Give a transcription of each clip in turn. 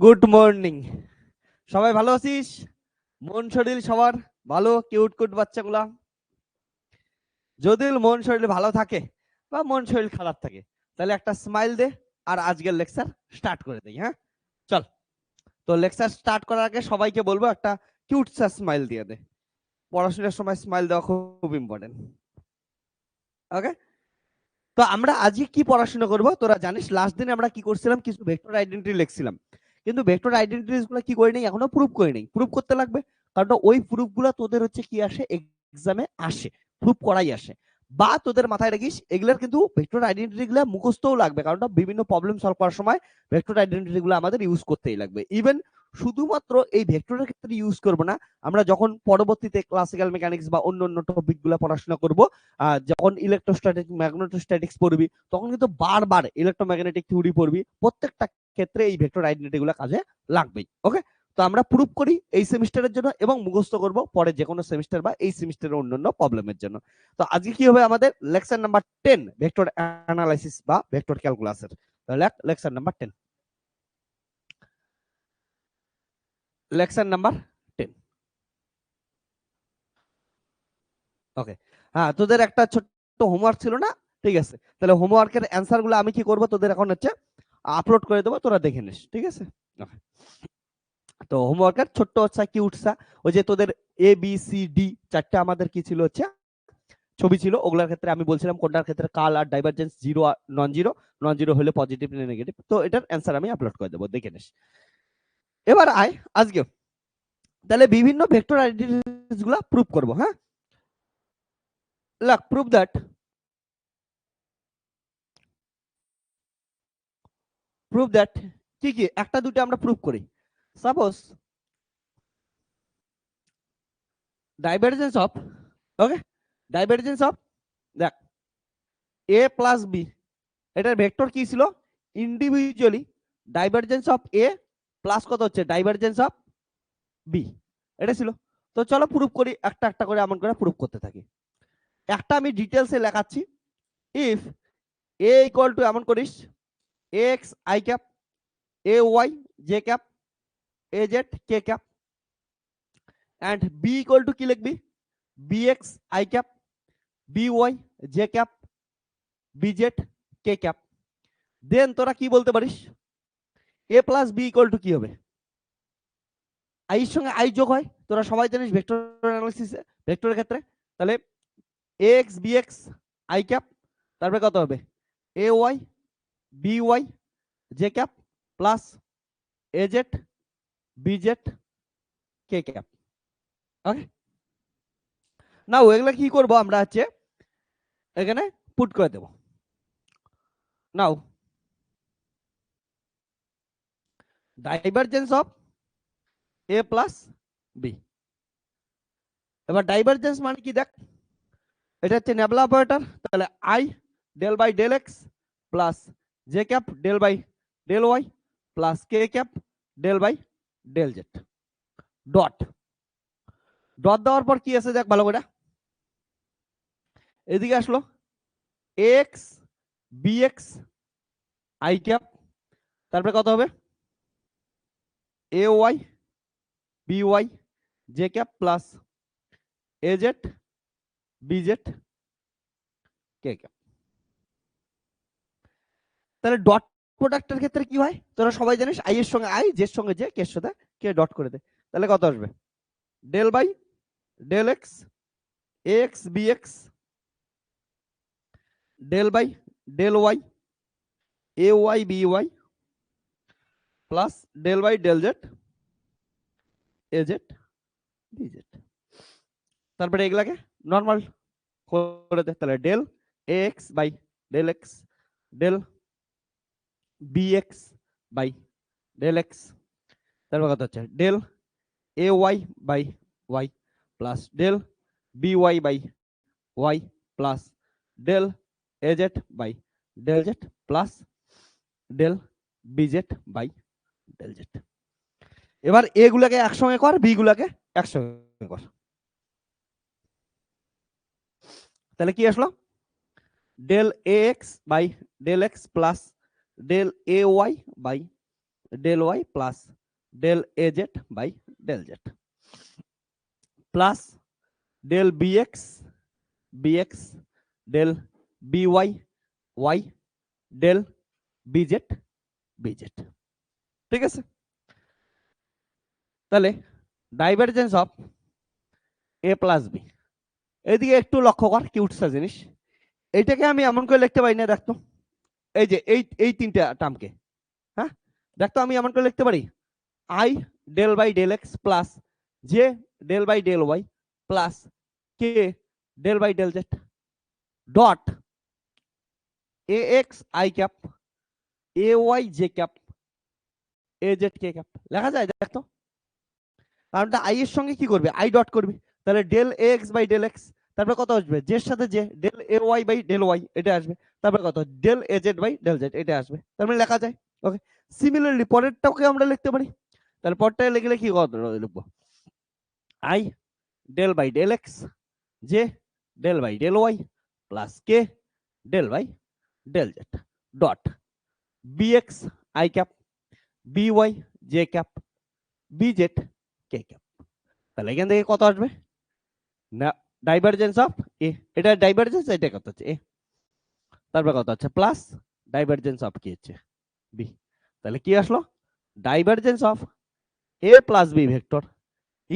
Good morning. সবাই ভালো আছিস? মন শরীর সবার ভালো? কিউট কুট বাচ্চাগুলা, যদি মন শরীর ভালো থাকে বা মন শরীর খারাপ থাকে তাহলে একটা স্মাইল দে আর আজকের লেকচার স্টার্ট করে দেই। হ্যাঁ, চল। তো লেকচার স্টার্ট করার আগে সবাইকে বলবো একটা কিউট সা স্মাইল দিয়ে দে। পড়াশোনার সময় স্মাইল দেওয়া খুব ইম্পর্টেন্ট। ওকে, তো আমরা আজকে কি পড়াশোনা করব? তোরা জানিস লাস্ট দিনে আমরা কি করছিলাম, কিছু ভেক্টর আইডেন্টিটি লিখছিলাম, কিন্তু ভেক্টর আইডেন্টিটিস গুলো কি করে নেই, এখনো প্রুফ করে নেই। প্রুফ করতে লাগবে, কারণ ওই প্রুফ গুলো তোদের হচ্ছে কি আসে, এক্সামে আসে, প্রুফ করাই আসে। বা তোদের মাথায় রাখিস এগুলার কিন্তু ভেক্টর আইডেন্টিটি গুলো মুখস্থও লাগবে, কারণ বিভিন্ন প্রবলেম সলভ করার সময় ভেক্টর আইডেন্টিটি গুলো আমাদের ইউজ করতেই লাগবে। ইভেন শুধুমাত্র এই ভেক্টরের ক্ষেত্রে ইউজ করব না, আমরা যখন পরবর্তীতে ক্লাসিক্যাল মেকানিক্স বা অন্য অন্য টপিক গুলো পড়াশোনা করব, যখন ইলেকট্রোস্ট্যাটিক ম্যাগনেটোস্ট্যাটিক্স পড়বি তখন কিন্তু বারবার ইলেকট্রোম্যাগনেটিক থিওরি পড়বি, প্রত্যেকটা ক্ষেত্রে এই ভেক্টর আইডেন্টিটি গুলো কাজে লাগবেই। ওকে, তো আমরা প্রুফ করি এই সেমিস্টারের জন্য এবং মুখস্থ করব পরে যে কোনো সেমিস্টার বা এই সেমিস্টারের অন্যান্য প্রবলেমের জন্য। তো আজকে কি হবে আমাদের লেকচার নাম্বার 10 ভেক্টর অ্যানালাইসিস বা ভেক্টর ক্যালকুলাসের। তাহলে লেকচার নাম্বার 10, লেকচার নাম্বার 10। ওকে, হ্যাঁ, তোদের একটা ছোট্ট হোমওয়ার্ক ছিল না? ঠিক আছে, তাহলে হোমওয়ার্কের অ্যান্সার গুলো আমি কি করব, তোদের এখন হচ্ছে আপলোড করে দেবো, তোরা দেখে নিস। ঠিক আছে, তো হোমওয়ার্কের ছোট্ট হচ্ছে কি উঠছা, ওই যে তোদের এ বি সি ডি চারটা আমাদের কি ছিল হচ্ছে ছবি ছিল, ওগুলোর ক্ষেত্রে আমি বলছিলাম কোনটার ক্ষেত্রে কাল আর ডাইভারজেন্স জিরো আর নন জিরো, নন জিরো হলে পজিটিভ না নেগেটিভ। তো এটার অ্যান্সার আমি আপলোড করে দেবো, দেখে নিস। এবার আয় আজকে তাহলে বিভিন্ন ভেক্টর আইডেন্টিটিস গুলা প্রুফ করব। হ্যাঁ, lakh proof that, proof that কি কি একটা দুটো আমরা প্রুফ করি। Suppose divergence of, okay, divergence of, দেখ এ প্লাস বি, এটার ভেক্টর কি ছিল, individually divergence of A plus কত হচ্ছে ডাইভারজেন্স অফ বি, এটা ছিল। তো চলো প্রুফ করি, একটা একটা করে এমন করে প্রুফ করতে থাকি। একটা আমি ডিটেলসে লেখাচ্ছি। ইফ এ ইকুয়াল টু এমন করিস X I cap, A Y J cap, A Z K cap, and B equal to কি লিখবি, B x I cap, B Y J cap, B Z K cap. Then তোরা কি বলতে পারিস, A plus B equal to কি হবে, I এর সঙ্গে আই যোগ হয়, তোরা সবাই জানিস ভেক্টর অ্যানালিসিস ভেক্টরের ক্ষেত্রে। তাহলে X B x I cap, তারপরে কত হবে A Y B Y J cap plus A Z B Z K cap. Okay, না এগুলা কি করব আমরা হচ্ছে এখানে পুট করে দেব। Now divergence of A plus B, এবার ডাইভারজেন্স মানে কি দেখ, এটা হচ্ছে নেবলা অপারেটর, তাহলে I del by del x plus J cap del by del Y plus K cap del by del Z. Dot dot দেওয়ার পর কি আছে দেখ ভালো করে, এদিকে আসলো X B x I cap, তারপরে কত হবে A Y B Y J cap plus A Z B Z K cap. তাহলে ডট প্রোডাক্টের ক্ষেত্রে কি হয় তোরা সবাই জানিস, আই এর সঙ্গে আই, জের সঙ্গে জে, কে এর সাথে কে ডট করে দে। তাহলে কত আসবে del by del x X B x del by del Y A Y B Y plus del by del Z A Z B Z. তারপরে এগুলাকে নর্মাল করে দে, তাহলে del x by del x del B x by del x, তারপর কত হচ্ছে del A Y by Y plus del B Y by Y plus del A Z by del Z plus del B Z by del Z. এবার এ গুলাকে একসঙ্গে কর, B গুলাকে একসঙ্গে কর, তাহলে কি আসলো del A x by del x plus del A Y by del y plus del az by del z plus del bx del by y del bz ঠিক আছে। তাহলে divergence of A plus B, এদিকে একটু লক্ষ্য কর কিউটসা জিনিস, এইটাকে আমি এমন করে লিখতে পারি না, দেখতো এই যে এই তিনটা টার্মকে, হ্যাঁ দেখতো আমি এমন করে লিখতে পারি I del by del x plus J del by del Y plus K del by del Z dot A X I cap A Y J cap A Z K cap লেখা যায় দেখতো। কারণটা আই এর সঙ্গে কি করবে, I dot করবে, তাহলে del A x by del X, তারপরে কত আসবে জের সাথে J del A Y by del Y এটা আসবে, তারপরে কত del A Z by del Z এটা আসবে, তার মানে লেখা যায়। ওকে, সিমিলারলি পরেরটাকে আমরা লিখতে পারি, তাহলে পরেরটা লিখলে কি কত লিখবো, I del by del x J del by del Y plus K del by del Z dot B x I cap B Y J cap B Z K cap. তাহলে এখান থেকে কত আসবে না ডাইভারজেন্স অফ এ, এটা divergence, এটা কত হচ্ছে এ, তারপর কত হচ্ছে প্লাস ডাইভারজেন্স অফ কি হচ্ছে বি, তাহলে কি আসলো divergence of A plus B vector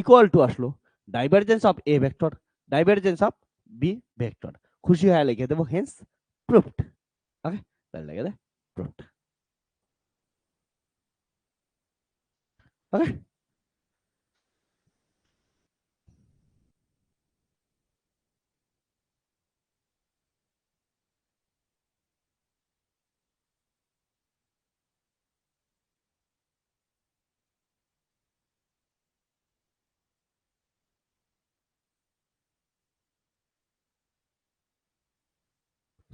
equal to আসলো divergence of A vector divergence of B vector. খুশি হয়ে লিখে দেবো হেন্স প্রুভড। ওকে, তাহলে লিখে দে প্রুভড। ওকে,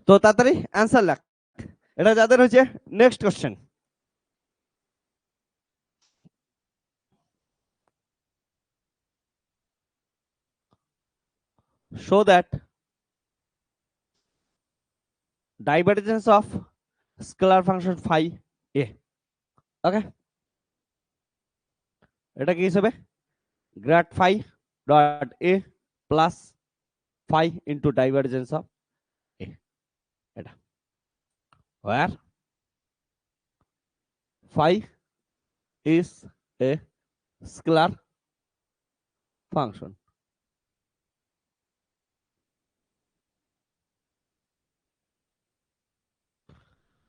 তো তাড়াতাড়ি অ্যান্সার লেখ, এটা যাদের হচ্ছে next question. show that divergence of scalar function phi a, ওকে এটা কি হিসেবে grade phi dot a plus phi into divergence of a, এটা where phi is a scalar function।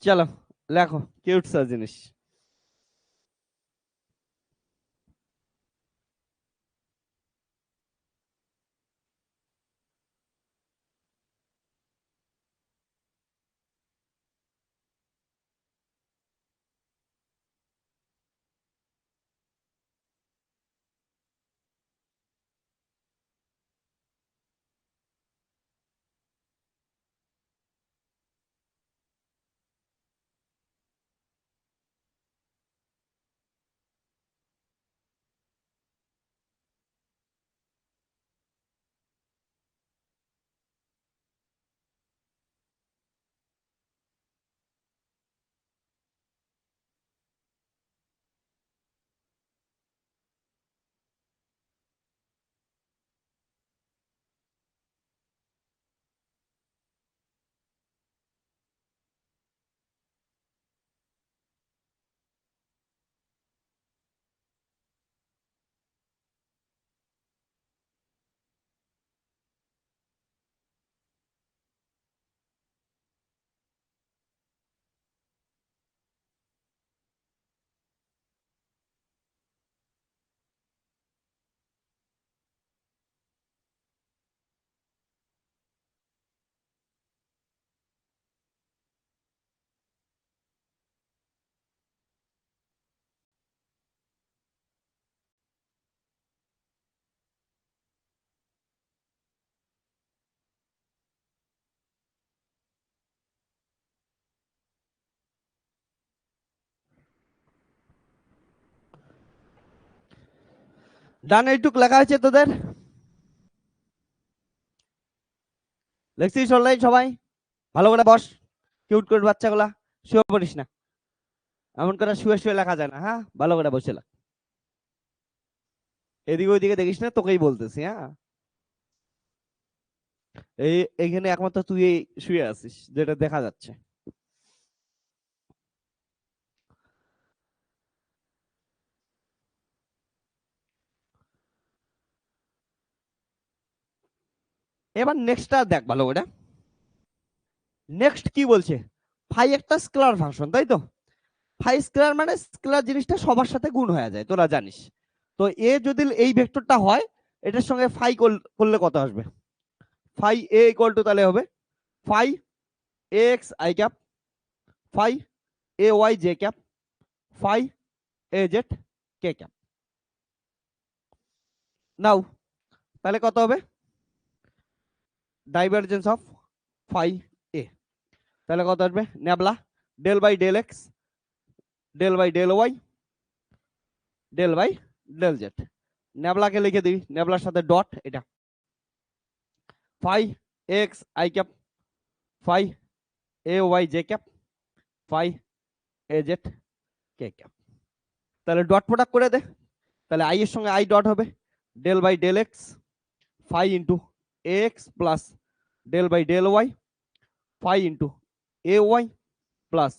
চলো লেখো কিউট সা জিনিস। ডান এইটুক লেখা আছে তোদের, লেখছিস অনলাইন সবাই, ভালো করে বস কিউট কিউট বাচ্চাগুলা, শুয়ে পড়িস না। এমন করে শুয়ে শুয়ে লেখা যায় না, হ্যাঁ ভালো করে বসে লেখ। এদিকে ওইদিকে দেখিস না, তোকেই বলতেছি। হ্যাঁ এইখানে একমাত্র তুই শুয়ে আছিস যেটা দেখা যাচ্ছে। এবার নেক্সটটা দেখ ভালো করে। নেক্সট কি বলছে, ফাই একটা স্কেলার ফাংশন, তাই তো? ফাই স্কেলার মানে স্কেলার জিনিসটা সবার সাথে গুণ হয়ে যায়, তোরা জানিস। তো এ যদি এই ভেক্টরটা হয়, এটার সঙ্গে ফাই করলে কত আসবে? ফাই এ ইকুয়াল টু তাহলে হবে phi X I cap, phi A Y J cap, phi A Z K cap. Now তাহলে কত হবে? ডাইভারজেন্স অফ ফাই এ, তাহলে কত আসবে? Nabla del by del x, del by del Y, del by del Z. নেবলাকে লিখে দিবি, নেবলার সাথে ডট, এটা phi X I cap, phi A Y J cap, phi A Z K cap. তাহলে ডট প্রোডাক্ট করে দে, তাহলে আই এর সঙ্গে আই ডট হবে del by del X, phi into A X plus del by del Y, phi into A Y plus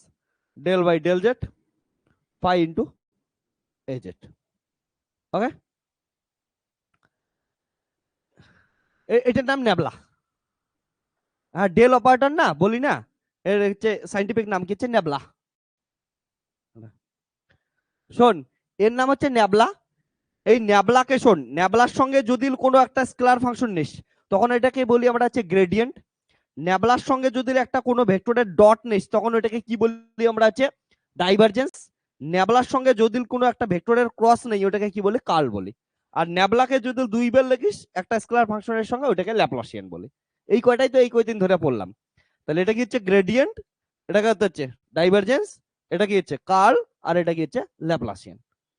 del by del Z, phi into A Z. Okay, এটার নাম nabla. হ্যাঁ del operator না বলি না, এর হচ্ছে scientific নাম কি হচ্ছে নেবলা। শোন, এর নাম হচ্ছে নেবলা। এই নেবলাকে শোন, নেবলার সঙ্গে যদি কোনো একটা স্কেলার ফাংশন নিস তখন এটাকে বলি আমরা হচ্ছে গ্রেডিয়েন্ট। নেবলার সঙ্গে যদি একটা কোনো ভেক্টরের ডট নিস তখন ওটাকে কি বলি আমরা হচ্ছে ডাইভারজেন্স। নেবলার সঙ্গে যদি কোনো একটা ভেক্টরের ক্রস নেই ওটাকে কি বলি? কার্ল বলি। আর নেবলাকে যদি দুইবার লিখিস একটা স্কেলার ফাংশনের সঙ্গে ওটাকে ল্যাপ্লাসিয়ান বলি। এই কয়টাই তো এই কয়দিন ধরে পড়লাম। তাহলে এটা কি হচ্ছে গ্রেডিয়েন্ট, এটা হচ্ছে ডাইভারজেন্স, এটা কি হচ্ছে কার্ল, আর এটা কি হচ্ছে ল্যাপ্লাসিয়ান।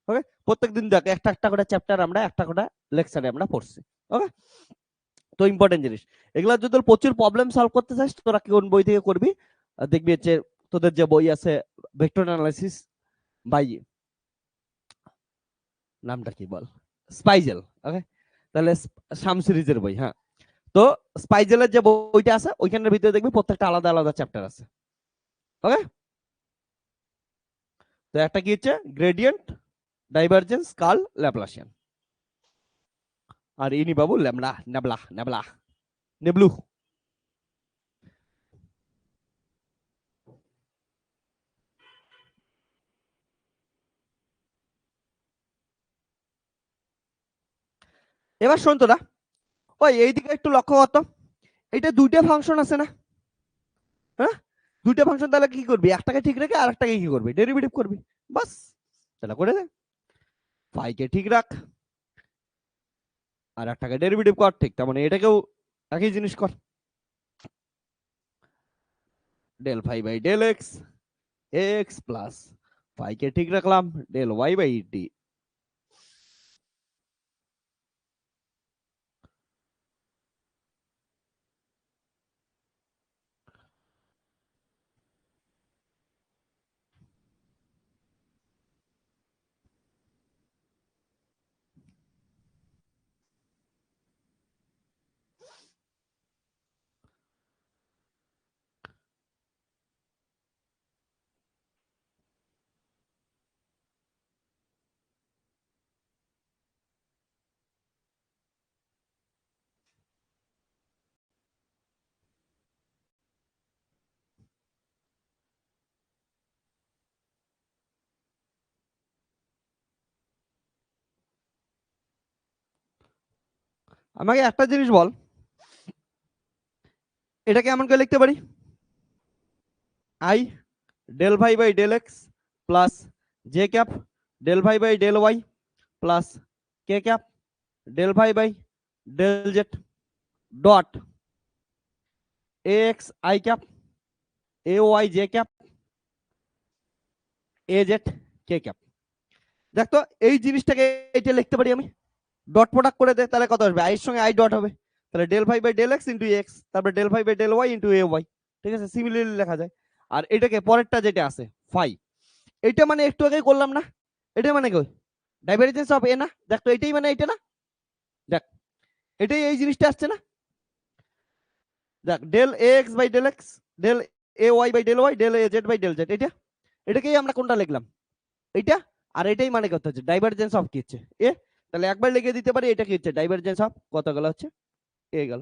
ওকে, প্রত্যেকদিন দেখ একটা একটা করে চ্যাপ্টার আমরা একটা করে লেকচারে আমরা পড়ছি। ওকে, তো ইম্পর্টেন্ট জিনিস এগুলা। যদি প্রচুর প্রবলেম সলভ করতে চাস তোরা কোন বই থেকে করবি? দেখবি হচ্ছে তোদের যে বই আছে ভেক্টর অ্যানালাইসিস বাই, নামটা কি বল, স্পাইজেল। ওকে, তাহলে সাম সিরিজের বই। হ্যাঁ, তো স্পাইজেলের যে বইটা আছে ওইখানের ভিতরে দেখবি প্রত্যেকটা আলাদা আলাদা চ্যাপ্টার আছে। ওকে, তো একটা কি হচ্ছে গ্রেডিয়েন্ট, ডাইভারজেন্স, কার্ল, ল্যাপ্লাসিয়ান। আর ইনি বাবু ল্যামলা নেবলা নেবলা নেবলু। এবার শোন তোরা, ওই এইদিকে একটু লক্ষ্য করতো, এটা দুইটা ফাংশন আছে না? হ্যাঁ, দুইটা ফাংশন, তাহলে কি করবি? একটাকে ঠিক রেখে আর একটাকে কি করবি? ডেরিভেটিভ করবি, বাস। তাহলে করে দে, ফাই কে ঠিক রাখ আর একটাকে ডেরিভেটিভ কর, ঠিক তেমন এটাকেও একই জিনিস কর। Del phi by del x, x plus phi কে ঠিক রাখলাম ডেল ওয়াই বাই ডি। আমাকে একটা জিনিস বল, এটাকে এমন করে লিখতে পারি, I del phi by del x plus J cap del phi by del Y plus K cap del phi by del Z dot A X I cap A Y J cap A Z K cap. দেখ তো এই জিনিসটাকে এটা লিখতে পারি আমি, dot product করে দে, তাহলে কত আসবে? আই এর সঙ্গে আই ডট হবে, তাহলে del phi by del x into x, তারপরে del phi by del y into A y. ঠিক আছে, সিমিলারলি লেখা যায়। আর এটাকে পরেরটা যেটা আছে ফাই, এটা মানে একটু আগে করলাম না, এটা মানে কি ডাইভারজেন্স অফ এ না, দেখ তো এটাই মানে এটা না, দেখ এটাই এই জিনিসটা আসছে না, দেখ del A x by del x, del A Y by del Y, del A Z by del Z, এটা এটাকেই আমরা কোনটা লিখলাম, এইটা। আর এটাই মানে কত হচ্ছে ডাইভারজেন্স অফ কি হচ্ছে এ, তাহলে একবার লিখে দিতে পারি এটা কি হচ্ছে ডাইভারজেন্স অফ কত গেল হচ্ছে এ গেল।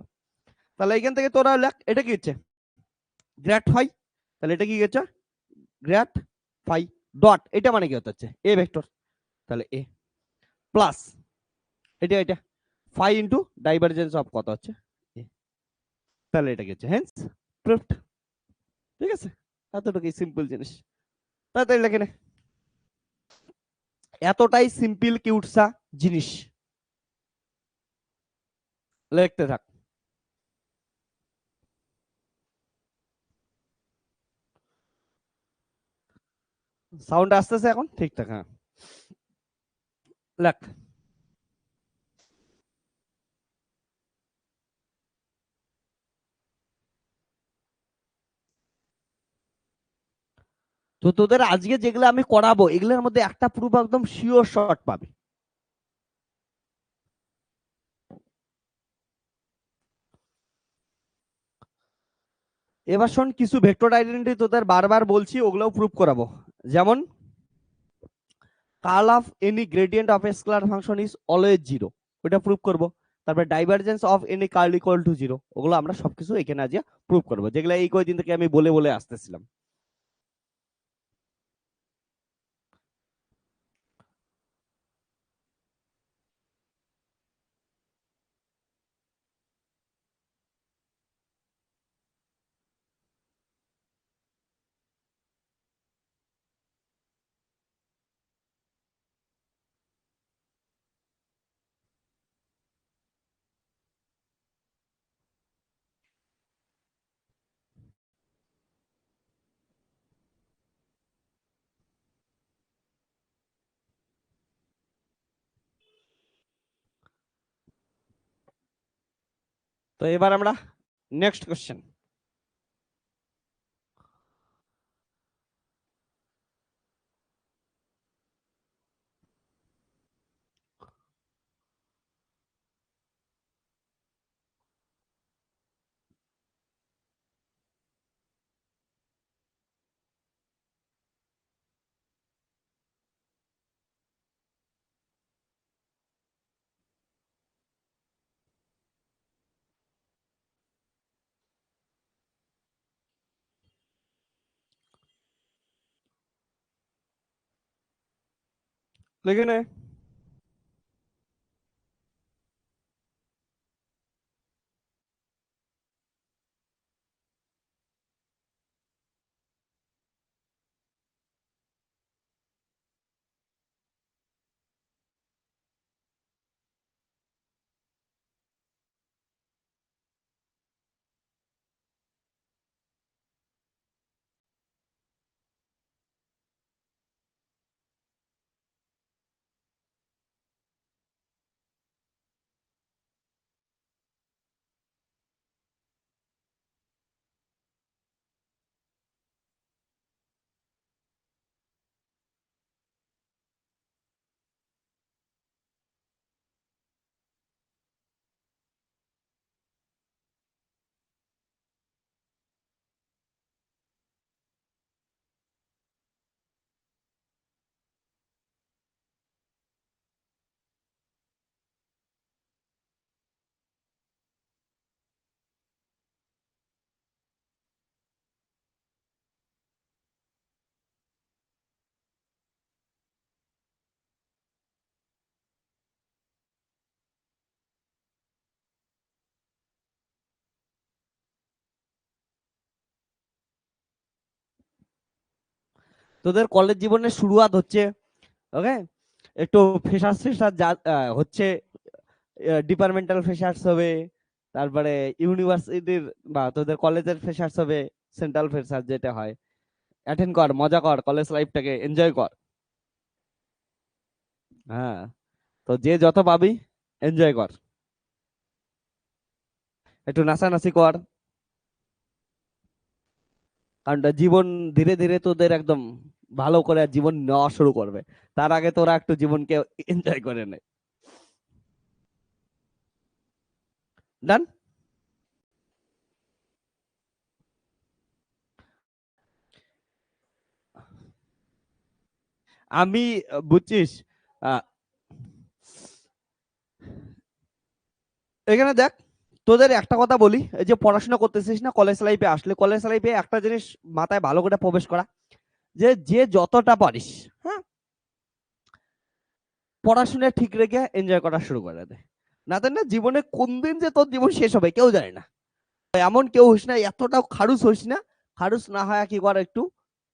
তাহলে এখান থেকে তোরা লেখ এটা কি হচ্ছে গ্র্যাট ফাই, তাহলে এটা কি হচ্ছে গ্র্যাট ফাই ডট, এটা মানে কি হচ্ছে এ ভেক্টর, তাহলে এ প্লাস এটা এটা ফাই ইন্টু ডাইভারজেন্স অফ কত হচ্ছে এ, তাহলে এটা কি হচ্ছে হেন্স প্রুফড। ঠিক আছে, এতটুকুই সিম্পল জিনিস, তাড়াতাড়ি লেখে নে, এতটাই সিম্পল কিউটসা জিনিস, লিখতে থাক। সাউন্ড আসতেছে এখন ঠিকঠাক, হ্যাঁ লেখ। তো তোদের আজকে যেগুলো আমি করাবো এগুলোর মধ্যে একটা প্রুফ একদম শিওর শর্ট পাবে। এবার শোন, কিছু ভেক্টর আইডেন্টিটি তোদের বারবার বলছি ওগুলোও প্রুফ করাবো, যেমন curl of any gradient of a scalar function is always zero, ওটা প্রুফ করব। তারপর divergence of any curl equal to zero, ওগুলো আমরা সবকিছু এখানে আজ প্রুফ করবো, যেগুলো এই কয়েকদিন থেকে আমি বলে বলে আসতেছিলাম। তো এবার আমরা নেক্সট কোশ্চেন। লিখে নে। তোদের কলেজ জীবনের শুরুয়াত হচ্ছে, ওকে, একটু ফ্রেশার্স ফ্রেশার হচ্ছে, ডিপার্টমেন্টাল ফ্রেশার্স হবে, তারপরে ইউনিভার্সিটির বা তোদের কলেজের ফ্রেশার্স হবে, সেন্ট্রাল ফ্রেশার্স যেটা হয়, অ্যাটেন্ড কর, মজা কর, কলেজ লাইফটাকে এনজয় কর। হ্যাঁ, তো যে যত পাবি এনজয় কর, একটু নাচানাচি কর, কারণ জীবন ধীরে ধীরে তোদের একদম ভালো করে জীবন নেওয়া শুরু করবে। তার আগে তোরা একটু জীবনকে এনজয় করে নে। ডান। আমি বুঝছিস, আহ, এখানে দেখ, তোদের একটা কথা বলি, এই যে পড়াশোনা করতেছিস না, কলেজ লাইফে আসলে কলেজ লাইফে একটা জিনিস মাথায় ভালো করে প্রবেশ করা, যে যে যতটা পারিস, হ্যাঁ, পড়াশোনা ঠিক রেখে এনজয় করা শুরু করে দে। না তো না, জীবনে কোন দিন যে তোর জীবন শেষ হবে কেউ জানে না। এমন কেউ হইস না, এতটাও খারুস হইস না। খারুস না হয় কি কর, একটু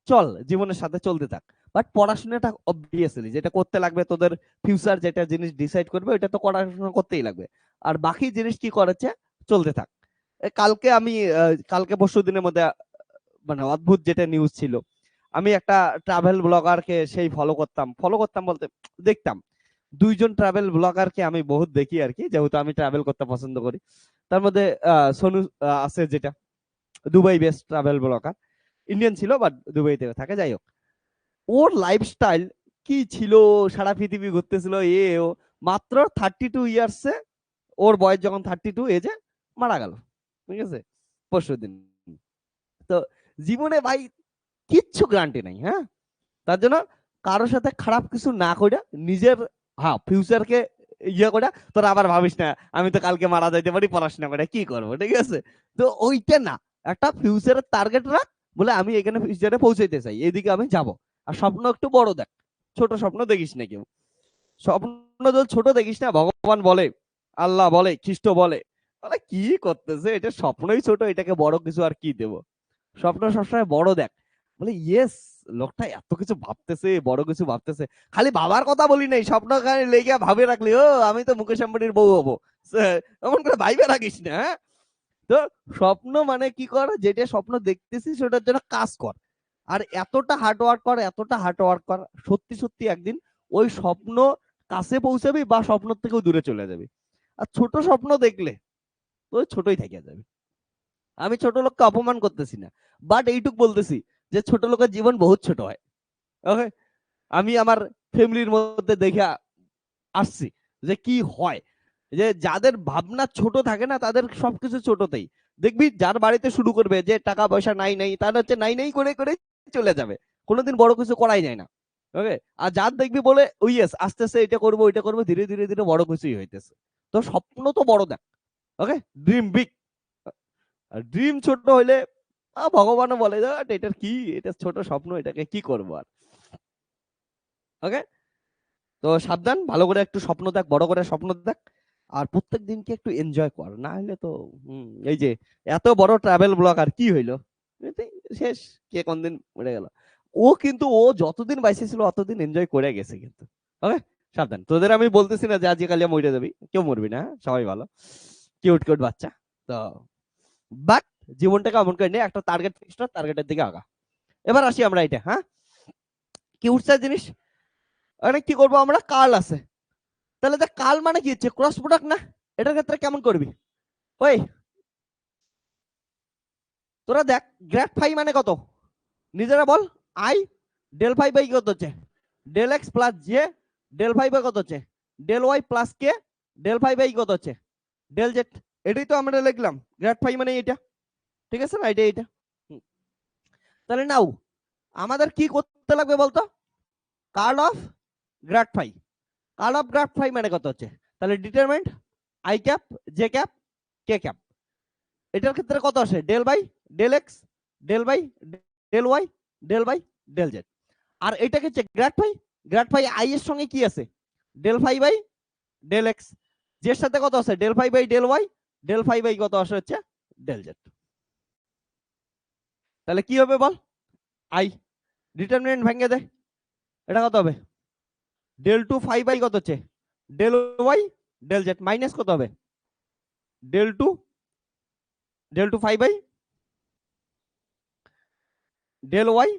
চল জীবনের সাথে চলতে থাক। বাট পড়াশোনাটা অবভিয়াসলি যেটা করতে লাগবে, তোদের ফিউচার যেটা জিনিস ডিসাইড করবে ওইটা তো পড়াশোনা করতেই লাগবে। আর বাকি জিনিস কি করেছে, চলতে থাক। কালকে আমি কালকে পরশু দিনের মধ্যে মানে অদ্ভুত যেটা নিউজ ছিল, আমি একটা ট্রাভেল ব্লগারকে সেই ফলো করতাম বলতে দেখতাম। দুইজন ট্রাভেল ব্লগারকে আমি বহুত দেখি আর কি, যেহেতু আমি ট্রাভেল করতে পছন্দ করি। তার মধ্যে সোনু আছে, যেটা Dubai best travel blogger, Indian ছিল বাট দুবাইতে থাকে। যাই হোক, ওর লাইফস্টাইল কি ছিল, সারা পৃথিবী ঘুরতেছিল ও মাত্র 32 ইয়ার্সে, ওর বয়স যখন 32 এজে মারা গেল, ঠিক আছে, পরশুদিন। তো জীবনে ভাই কিচ্ছু গ্যারান্টি নাই, হ্যাঁ। তার জন্য কারোর সাথে খারাপ কিছু না করে নিজের, হ্যাঁ, ফিউচারকে ইয়ে করে তোরা আবার ভাবিস না আমি তো কালকে মারা যাইতে পারি, পড়াশোনা করে কি করবো, ঠিক আছে। তো ওইটা না, একটা ফিউচারের টার্গেট রাখ, বলে আমি এখানে ফিউচারে পৌঁছাইতে চাই, এদিকে আমি যাব। আর স্বপ্ন একটু বড় দেখ, ছোট স্বপ্ন দেখিস না কেউ। স্বপ্ন যদি ছোট দেখিস না, ভগবান বলে, আল্লাহ বলে, খ্রিস্ট বলে, তাহলে কি করতেছে, এটা স্বপ্নই ছোট, এটাকে বড় কিছু আর কি দেব। স্বপ্ন সবসময় বড় দেখ। বলে ইয়েস, লোকটা এত কিছু ভাবতেছে, বড় কিছু ভাবতেছে। খালি বাবার কথা বলি নাই, স্বপ্ন খালি লেগে ভাবে রাখলি ও আমি তো মুকেশ আম্বানির বউ হবো, এমন করে ভাইবে রাখিস না, হ্যাঁ। তো স্বপ্ন মানে কি কর, যেটা স্বপ্ন দেখতেছিস ওটার জন্য কাজ কর। আর এতটা হার্ড ওয়ার্ক কর, এতটা হার্ড ওয়ার্ক কর, সত্যি সত্যি একদিন ওই স্বপ্ন কাছে পৌঁছাবি বা স্বপ্ন থেকেও দূরে চলে যাবি। আর ছোট স্বপ্ন দেখলে তো ছোটই থেকে যাবে। আমি ছোট লোককে অপমান করতেছি না, বাট এইটুক বলতেছি যে ছোট লোকের জীবন বহুত ছোট হয়। ওকে, আমি আমার ফ্যামিলির মধ্যে দেখে আসছি যে কি হয়, যে যাদের ভাবনা ছোট থাকে না তাদের সবকিছু ছোটতেই দেখবি। যার বাড়িতে শুরু করবে যে টাকা পয়সা নাই নাই, তার হচ্ছে নাই নাই করে করে চলে যাবে, কোনোদিন বড় কিছু করাই যায় না। ওকে, আর যার দেখবি বলে ওই আস্তে আস্তে এটা করবো ওইটা করবো, ধীরে ধীরে ধীরে বড় কিছুই হইতেছে। তো স্বপ্ন তো বড় দেখ, ওকে, ড্রিম বিগ। আর ড্রিম ছোট হইলে ভগবানও বলে যে এটার কি, এটা ছোট স্বপ্ন, এটাকে কি করবো আর। ওকে, তো সাবধান, ভালো করে একটু স্বপ্ন দেখ, বড় করে স্বপ্ন দেখ। আর প্রত্যেক দিনকে একটু এনজয় কর, না হলে তো এই যে এত বড় ট্রাভেল ব্লগ আর কি হইলো, এতেই শেষ, কে কোন দিন মরে গেল। ও কিন্তু ও যতদিন বাইসে ছিল অতদিন এনজয় করে গেছে কিন্তু। ওকে, সাবধান, তোদের আমি বলতেছি না যে আজকে কালিয়া মরে যাবি, কেউ মরবি না, হ্যাঁ? সবাই ভালো, কিউট কিউট বাচ্চা। তো বাট জীবনটাকে এমন করে নিয়ে একটা টার্গেট ফিক্স কর, টার্গেটের দিকে আগা। এবার আসি আমরা এটা, হ্যাঁ, কিউটসা জিনিস। মানে কি করবো আমরা, কার্ল আছে, তাহলে দেখ কাল মানে কি হচ্ছে, ক্রস প্রোডাক্ট না। এটার ক্ষেত্রে কেমন করবি, ওই তোরা দেখ, গ্রেড ফাই মানে কত, নিজেরা বল। আই ডেল ফাই বাই কত হচ্ছে, del x plus J, del phi by কত হচ্ছে, del Y plus K, del phi by কত হচ্ছে, ডেল জেড। এটাই তো আমরা লিখলাম, গ্রেড ফাই মানে এটা, ঠিক আছে না, এটা। তাহলে নাও আমাদের কি করতে লাগবে বলতো, curl of grad phi. Curl of grad phi মানে কত হচ্ছে, তাহলে determinant i cap, J cap, K cap. এটার ক্ষেত্রে কত আসে, del by del x, del by del Y, del by del Z. আর এটাকে হচ্ছে grad phi, grad phi i এর সঙ্গে কি আছে, del phi by del x, যের সাথে কত আছে, del phi by del Y, del phi by কত আসে হচ্ছে ডেল জেড। তাহলে কি হবে বল, আই ডিটারমিনেন্ট ভেঙে দে, এটা কত হবে, ডেল টু ফাই বাই কত হচ্ছে, del Y del Z, minus কত হবে, del two, del two phi by del Y,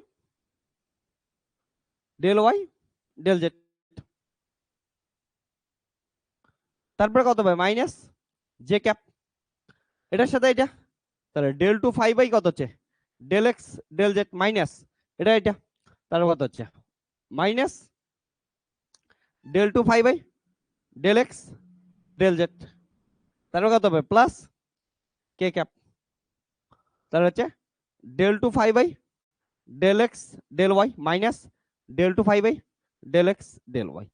del Y del Z, তারপরে কত হবে, মাইনাস জে ক্যাপ, এটার সাথে এটা, তাহলে ডেল টু ফাই বাই কত হচ্ছে, del x del Z minus এটা, তার কত হচ্ছে minus del two phi by del x del Z, তার কত হবে প্লাস কে ক্যাপ, তার হচ্ছে del two phi by del x del Y minus del two phi by del x del Y.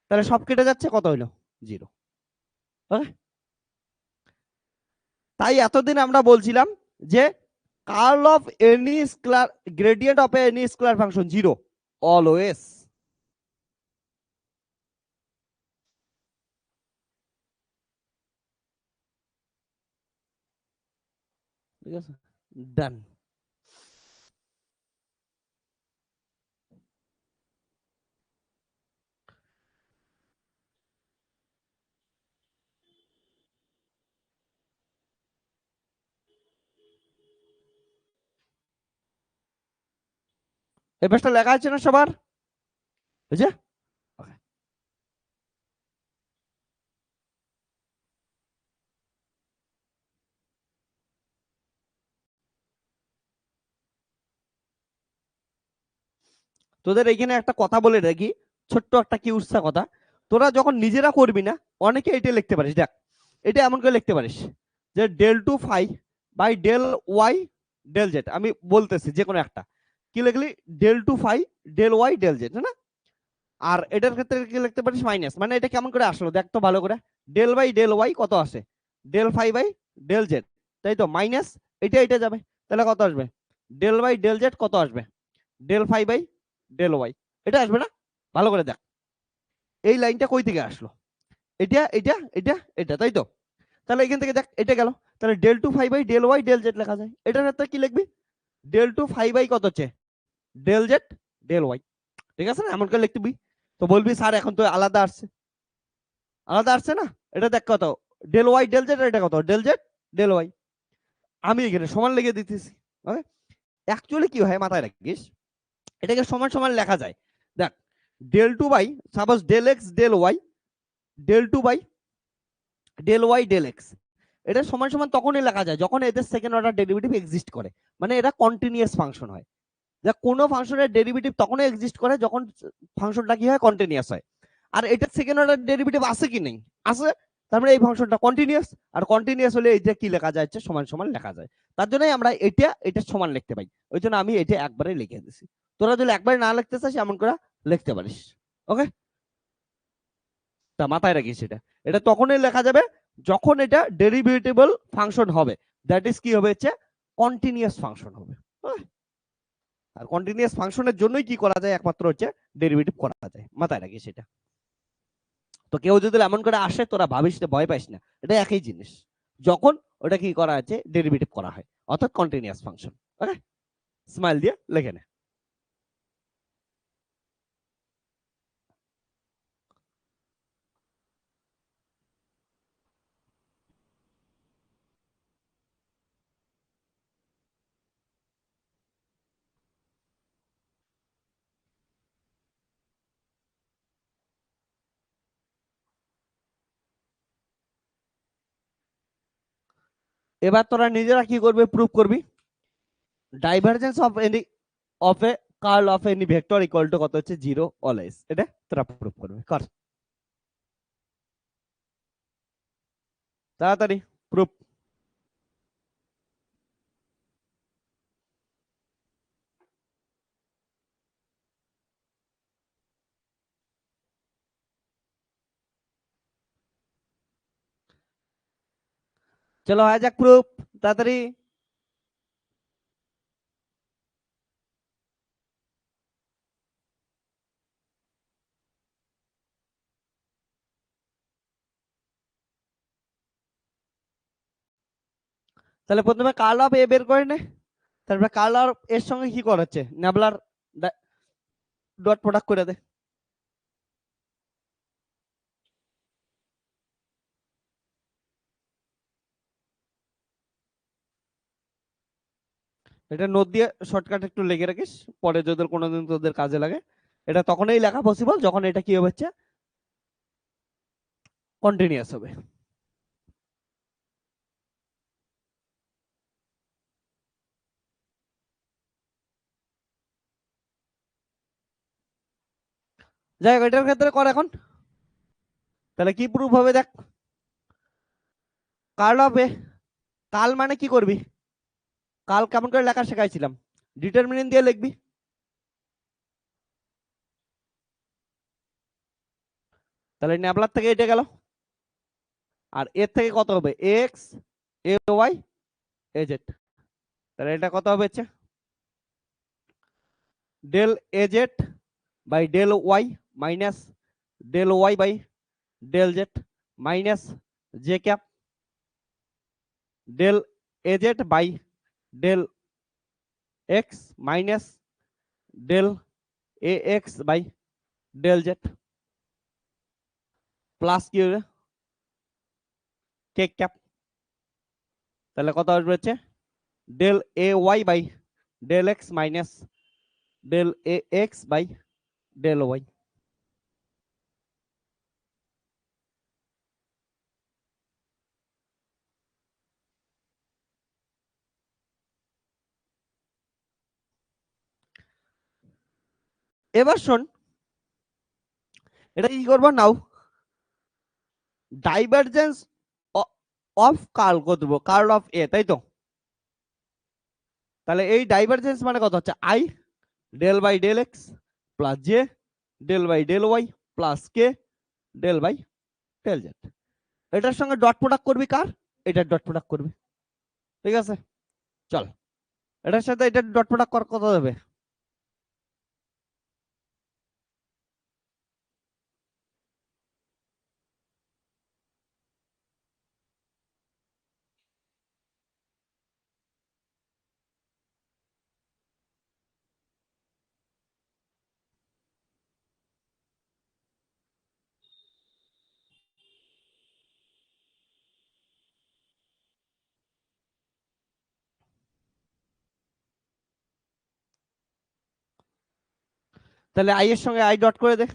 তাহলে সব কেটে যাচ্ছে, কত হইলো 0। ওকে, তাই এতদিন আমরা বলছিলাম যে curl of any scalar gradient of any scalar function 0 always. ঠিক আছে, ডান। এই পেজটা লেখা আছে না সবার, বুঝছে? তোদের এইখানে একটা কথা বলে রাখি, ছোট্ট একটা কি উৎসাহ কথা, তোরা যখন নিজেরা করবি না, অনেকে এটা লিখতে পারিস, দেখ এটা এমন করে লিখতে পারিস যে del two phi by del Y del z. আমি বলতেছি যে কোনো একটা, কি লিখলি del two phi del Y del z, না? আর এটার ক্ষেত্রে কি লিখতে পারিস মাইনাস, মানে এটা কেমন করে আসলো দেখ তো ভালো করে, ডেল বাই ডেল ওয়াই কত আসে del phi by del Z, তাই তো মাইনাস এটা এটা যাবে, তাহলে কত আসবে ডেল বাই ডেল জেড কত আসবে del phi by del Y, এটা আসবে না? ভালো করে দেখ এই লাইনটা কই থেকে আসলো, এটা এটা এটা এটা, তাই তো? তাহলে এখান থেকে দেখ এটা গেল, তাহলে del two phi by del Y del Z লেখা যায়। এটার ক্ষেত্রে কি লিখবি ডেল টু ফাইভ বাই কত হচ্ছে ডেল জেড ডেল ওয়াই, ঠিক আছে না? এমন করে লিখবি, তো বলবি স্যার এখন তো আলাদা আসছে, আলাদা আসছে না? এটা দেখ কত ডেল ওয়াই ডেল জেড, এটা কত ডেল জেড ডেল ওয়াই, আমি এখানে সমান লিখে দিতেছি। ওকে, অ্যাকচুয়ালি কি হয় মাথায় রাখিস, এটাকে সমান সমান লেখা যায়। দেখ del two by suppose del x del Y, del two by del Y del x, এটা সমান সমান তখনই লেখা যায় যখন এদের সেকেন্ড অর্ডার ডেরিভেটিভ এক্সিস্ট করে, মানে এটা কন্টিনিউয়াস ফাংশন হয়। দেখ কোনো ফাংশনের ডেরিভেটিভ তখনই এক্সিস্ট করে যখন ফাংশনটা কি হয় কন্টিনিউয়াস হয়। আর এটা সেকেন্ড অর্ডার ডেরিভেটিভ আছে কি নেই, আছে, তার মানে এই ফাংশনটা কন্টিনিউয়াস, আর কন্টিনিউয়াস হলে এটা কি লেখা যায় সমান সমান লেখা যায়। তার জন্যই আমরা এটা সমান লিখতে পাই, ওই জন্য আমি এটা একবারে লিখে দিছি। তোরা যদি একবারে না লিখতে চাস এমন করে লিখতে পারিস। ওকে, তা মাথায় রাখিস এটা, এটা তখনই লেখা যাবে যখন এটা ডেরিভেটিবল ফাংশন হবে, দ্যাট ইজ কি হবে হচ্ছে কন্টিনিউয়াস ফাংশন হবে। আর কন্টিনিউয়াস ফাংশনের জন্যই কি করা যায় একমাত্র হচ্ছে ডেরিভেটিভ করা যায়, মাথায় রাখিস এটা। তো কেউ যদি এমন করে আসে তোরা ভাবিস ভয় পাইস না, এটা একই জিনিস যখন ওটা কি করা আছে ডেরিভেটিভ করা হয়, অর্থাৎ কন্টিনিউয়াস ফাংশন। ওকে, স্মাইল দিয়ে লিখে নে। এবার তোরা নিজেরা কি করবে প্রুফ করবি, divergence of any of a curl of any vector equal to কত হচ্ছে 0 অলওয়েজ, এটা তোরা প্রুফ করবে, কর তাড়াতাড়ি প্রুফ। চলো হয়ে যাক প্রুফ তাড়াতাড়ি। তাহলে প্রথমে কার্ল অফ এ বের করে নে, তারপরে কার্ল অফ এর সঙ্গে কি করাচ্ছে নেবলার ডট প্রোডাক্ট করে দে। এটা নোট দিয়ে শর্টকাট একটু লেগে রাখিস, পরে যদি কোনোদিন তোদের কাজে লাগে। এটা তখনই লেখা পসিবল যখন এটা কি হচ্ছে কন্টিনিউয়াস হবে। যাই হোক, এটার ক্ষেত্রে কর এখন। তাহলে কি প্রুফ হবে দেখ, কার্ল অফ এ, কাল মানে কি করবি, কাল কেমন করে লেখা শেখাইছিলাম, ডিটারমিনেন্ট দিয়ে লিখবি। তাহলে ন্যাবলার থেকে এটা গেল, আর এর থেকে কত হবে, X A Y A Z. তাহলে এটা কত হবে, del A Z by del Y minus del Y by del Z minus J cap del A Z by del x minus del A x by del Z plus কি হবে K cap. তাহলে কত আসবে হচ্ছে del A Y by del x minus del A x by del Y. এবার শোন, এটা কি করবো নাও, ডাইভারজেন্স অফ কার্ল করব, কার্ল অফ এ, তাই তো। তাহলে এই ডাইভারজেন্স মানে কত হচ্ছে, I del by del x plus J del by del Y plus K del by del Z. এটার সঙ্গে ডট প্রোডাক্ট করবি কার, এটার ডট প্রোডাক্ট করবি, ঠিক আছে। চল, এটার সাথে এটার ডট প্রোডাক্ট কর, কত দেবে, তাহলে আই এর সঙ্গে আই ডট করে দে।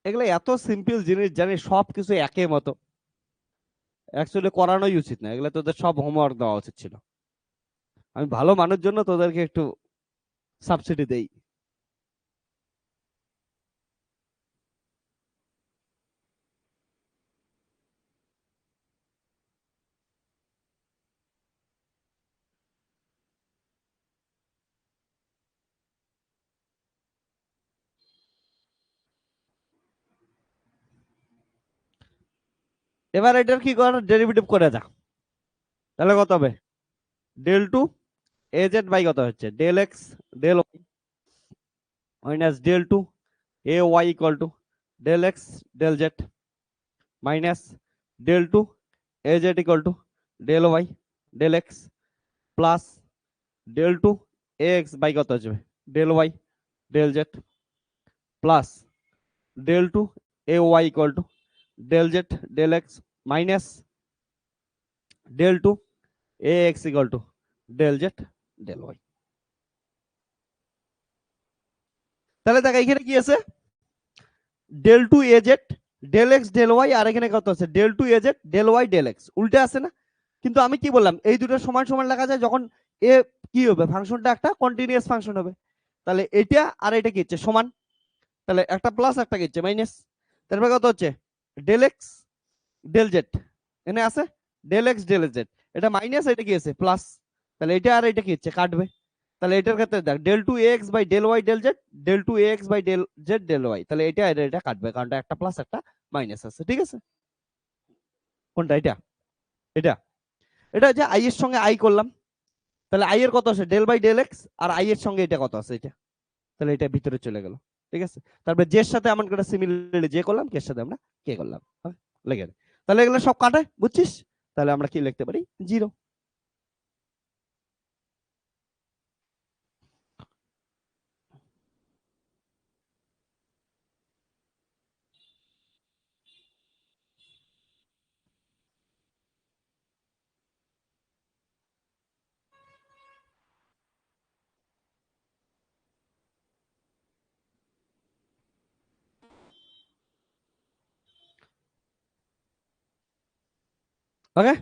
এগুলো এত সিম্পল জিনিস জানি, সব কিছু একই মতো, অ্যাকচুয়ালি করানোই উচিত না, এগুলো তোদের সব হোমওয়ার্ক দেওয়া উচিত ছিল। আমি ভালো মানুষের জন্য তোদেরকে একটু সাবসিডি দেই। এবার এটার কি কর, ডেরিভেটিভ করে যা। তাহলে কত হবে, del two A Z by কত হচ্ছে del x del Y minus del two A Y equal to del x del Z minus del two A Z equal to del Y del x plus del two A x by কত আসবে del Y del Z plus del two A Y equal to del Z del x minus del two A X equal to del Z del Y. তাহলে দেখ এখানে কি আছে, del two এ z del x del y, আর এখানে কত আছে del two এ z del Y del x, উল্টে আছে না। কিন্তু আমি কি বললাম, এই দুটো সমান সমান লেখা যায় যখন এ কি হবে, ফাংশনটা একটা কন্টিনিউয়াস ফাংশন হবে। তাহলে এটা আর এটা কি হচ্ছে সমান, তাহলে একটা প্লাস একটা কি হচ্ছে মাইনাস। তারপরে কত হচ্ছে ডেল এক্স ডেল জেড, এখানে আছে ডেল এক্স ডেল জেড, এটা মাইনাস, এটা কি আছে প্লাস। তাহলে এটা আর এটা কি হচ্ছে কাটবে। তাহলে এটার ক্ষেত্রে দেখ del two X by del Y del Z del two X by del Z del Y, তাহলে এটা এটা কাটবে, কারণ একটা প্লাস একটা মাইনাস আছে, ঠিক আছে। কোনটা, এটা এটা এটা যে আই এর সঙ্গে আই করলাম, তাহলে আই এর কত আছে ডেল বাই ডেল এক্স, আর আই এর সঙ্গে এটা কত আছে এটা, তাহলে এটা ভিতরে চলে গেল, ঠিক আছে। তারপরে জের সাথে এমন করে সিমিলারলি যে করলাম, কে সাথে আমরা কে করলাম, লেগে তাহলে এগুলো সব কাটে, বুঝছিস। তাহলে আমরা কি লিখতে পারি, জিরো। ওকে,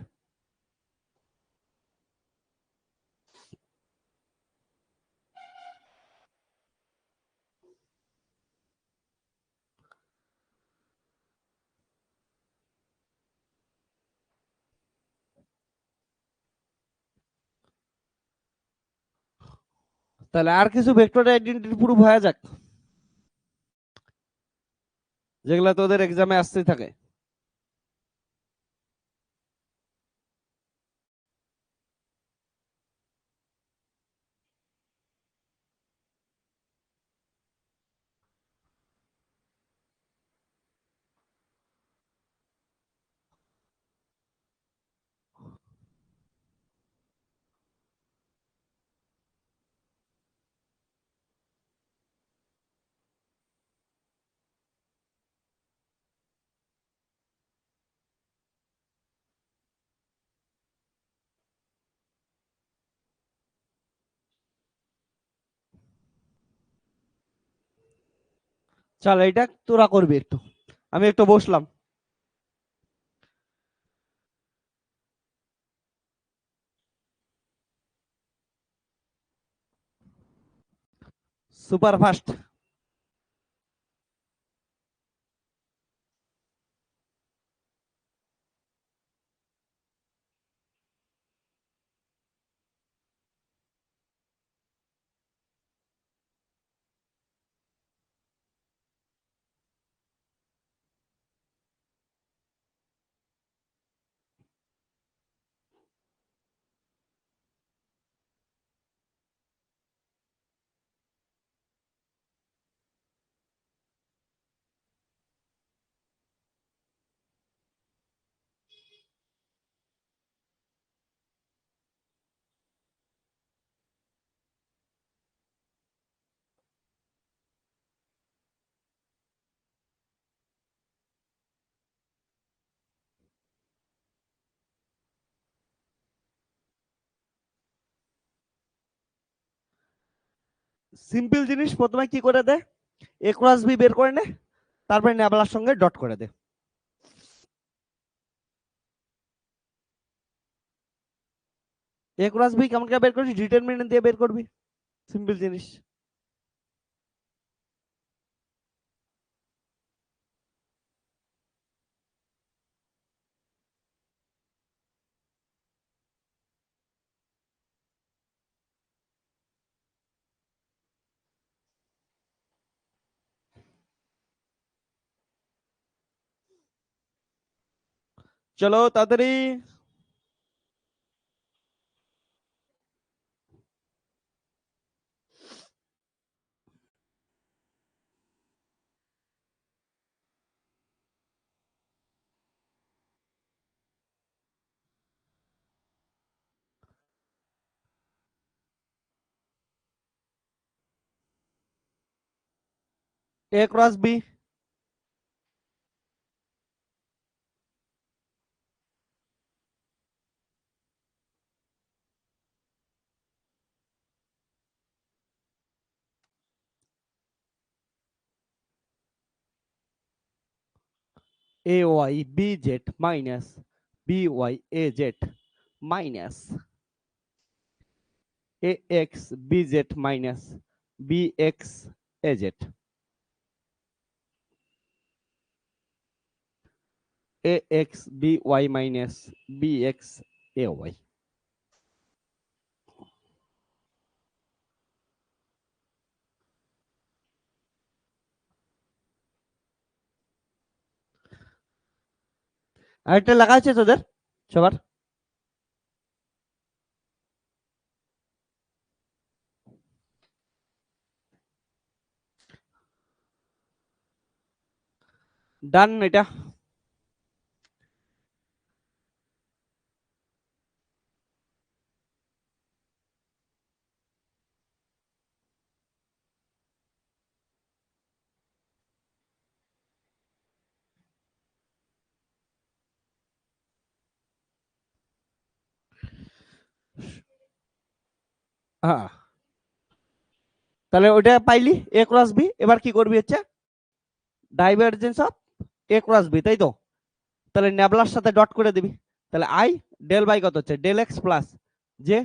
তাহলে আর কিছু ভেক্টর আইডেন্টিটি প্রুফ হয়ে যাক, যেগুলো তোদের এক্সামে আসতেই থাকে। চল এইটা তোরা করবি একটু, আমি একটু বসলাম। Super fast. সিম্পল জিনিস, প্রথমে কি করে দে, এ ক্রস বি বের করে নে, তারপরে ন্যাবলার সঙ্গে ডট করে দে। এ ক্রস বি কেমন করে বের করবি, ডিটারমিনেন্ট দিয়ে বের করবি, সিম্পল জিনিস। চলো তাড়াতাড়ি। A cross b, a Y B z minus b y A z minus A x b z minus B x a z, A x B Y minus B x A y. আরেকটা লেখা আছে তোদের সবার? ডান এটা। হ্যাঁ, তাহলে ওইটা পাইলি এ ক্রস বি, এবার কি করবি হচ্ছে divergence of A cross B, তাই তো? তাহলে ন্যাবলার সাথে ডট করে দিবি। তাহলে আই ডেল বাই কত হচ্ছে, del x plus J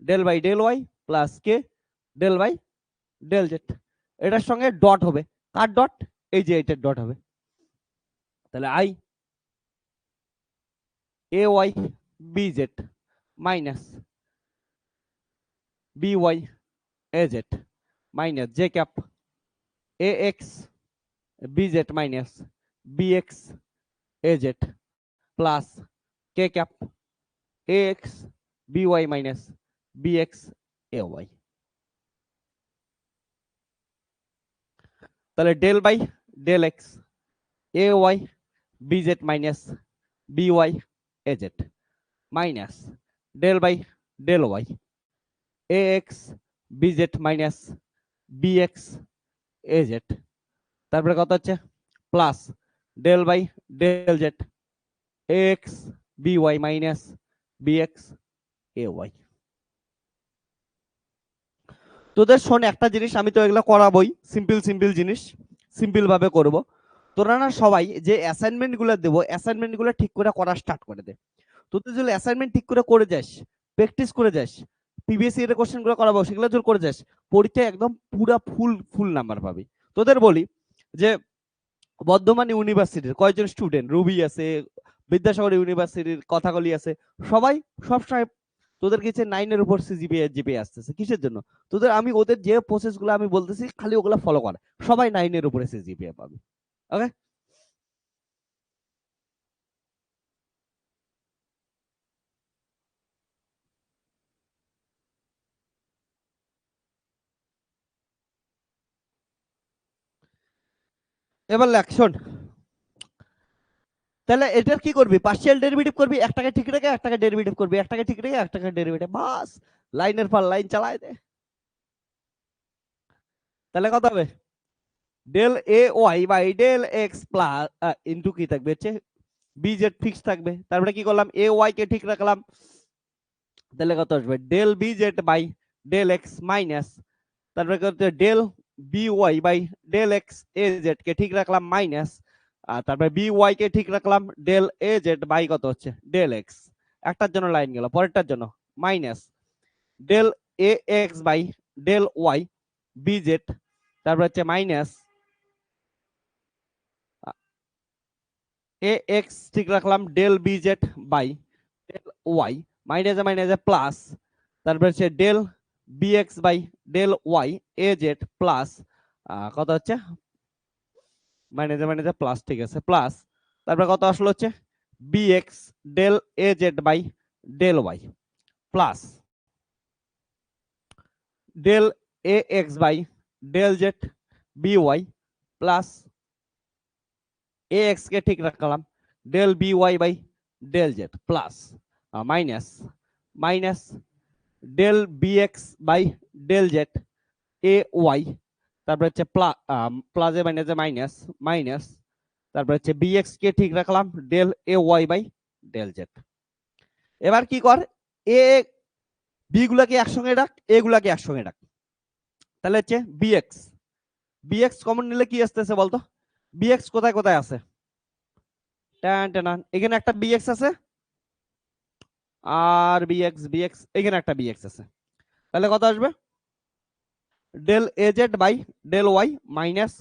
del by del Y plus K del by del Z. এটার সঙ্গে ডট হবে, কার ডট, এই যে এটার ডট হবে। তাহলে i a Y B z minus b y A z minus J cap a x b z minus B x a Z plus K cap a x B Y minus B x A y. তাহলে del by del x A Y B z minus b y A z minus del by del Y a x b z minus B x a z, তারপরে কত হচ্ছে plus del by del Z A x B Y minus B x A Y. তোদের শোন একটা জিনিস, আমি তো এগুলো করাবোই, সিম্পল সিম্পল জিনিস সিম্পল ভাবে করব। তোরা না সবাই যে অ্যাসাইনমেন্ট গুলো দেবো, অ্যাসাইনমেন্ট গুলো ঠিক করে করা স্টার্ট করে দে। তোদের যদি অ্যাসাইনমেন্ট ঠিক করে যাস, প্র্যাকটিস করে যাস, প্রিভিয়াস ইয়ারের কোশ্চেন গুলো করাবো সেগুলো যদি করে যাস, পরীক্ষায় একদম পুরা ফুল নাম্বার পাবি। তোদের বলি যে বর্ধমান ইউনিভার্সিটির কয়েকজন স্টুডেন্ট, রুবি আছে, বিদ্যাসাগর ইউনিভার্সিটির কথাকলি আছে, সবাই সবসময় তোদের কাছে 9 এর উপর জিপিএ আসতেছে। কিসের জন্য? তোদের আমি ওদের যে প্রসেস গুলো আমি বলতেছি খালি ওগুলা ফলো কর, সবাই 9 এর উপরে জিপিএ পাবে। ওকে, এবার লেখ শোন। তাহলে এটার কি করবি? পার্শিয়াল ডেরিভেটিভ করবি, একটাকে ঠিক রেখে একটাকে ডেরিভেটিভ করবি, একটাকে ঠিক রেখে একটাকে ডেরিভেটিভ, বাস লাইনের পর লাইন চালায় দে। তাহলে কত হবে? Del A Y by del x plus into কি থাকবে হচ্ছে বি জেড ফিক্স থাকবে। তারপরে কি করলাম? এ ওয়াই কে ঠিক রাখলাম, তাহলে কত আসবে? Del B Z by del x minus, তারপরে কত del B Y by del x a Z কে ঠিক রাখলাম মাইনাস, আর তারপরে বি ওয়াই কে ঠিক রাখলাম ডেল এ জেড বাই কত হচ্ছে ডেল এক্স। একটার জন্য লাইন গেল, পরেরটার জন্য minus del A x by del Y B Z, তারপরে হচ্ছে মাইনাস এ এক্স ঠিক রাখলাম del B Z by del Y মাইনাসে মাইনাসে প্লাস, তারপরে হচ্ছে del B x by del Y A Z plus কত হচ্ছে মাইনাসে মাইনাসে প্লাস, ঠিক আছে প্লাস, তারপরে কত আসলো হচ্ছে b x del A Z by del Y plus del A x by del z b Y plus a x কে ঠিক রাখলাম del B Y by del Z plus minus minus del B x by del Z a y, তারপরে হচ্ছে প্লাসে মাইনাসে minus minus, তারপরে হচ্ছে b x কে ঠিক রাখলাম del A Y by del Z. এবার কি কর, এ বি গুলাকে একসঙ্গে রাখ, এ গুলাকে একসঙ্গে রাখ। তাহলে হচ্ছে বিএক্স, বিএক্স কমন নিলে কি আসতেছে বলতো? বিএক্স কোথায় কোথায় আছে? এখানে একটা বিএক্স আছে, আর বিএক্স বিএক্স এখানে একটা বিএক্স আছে। তাহলে কত আসবে? Del A Z by del Y minus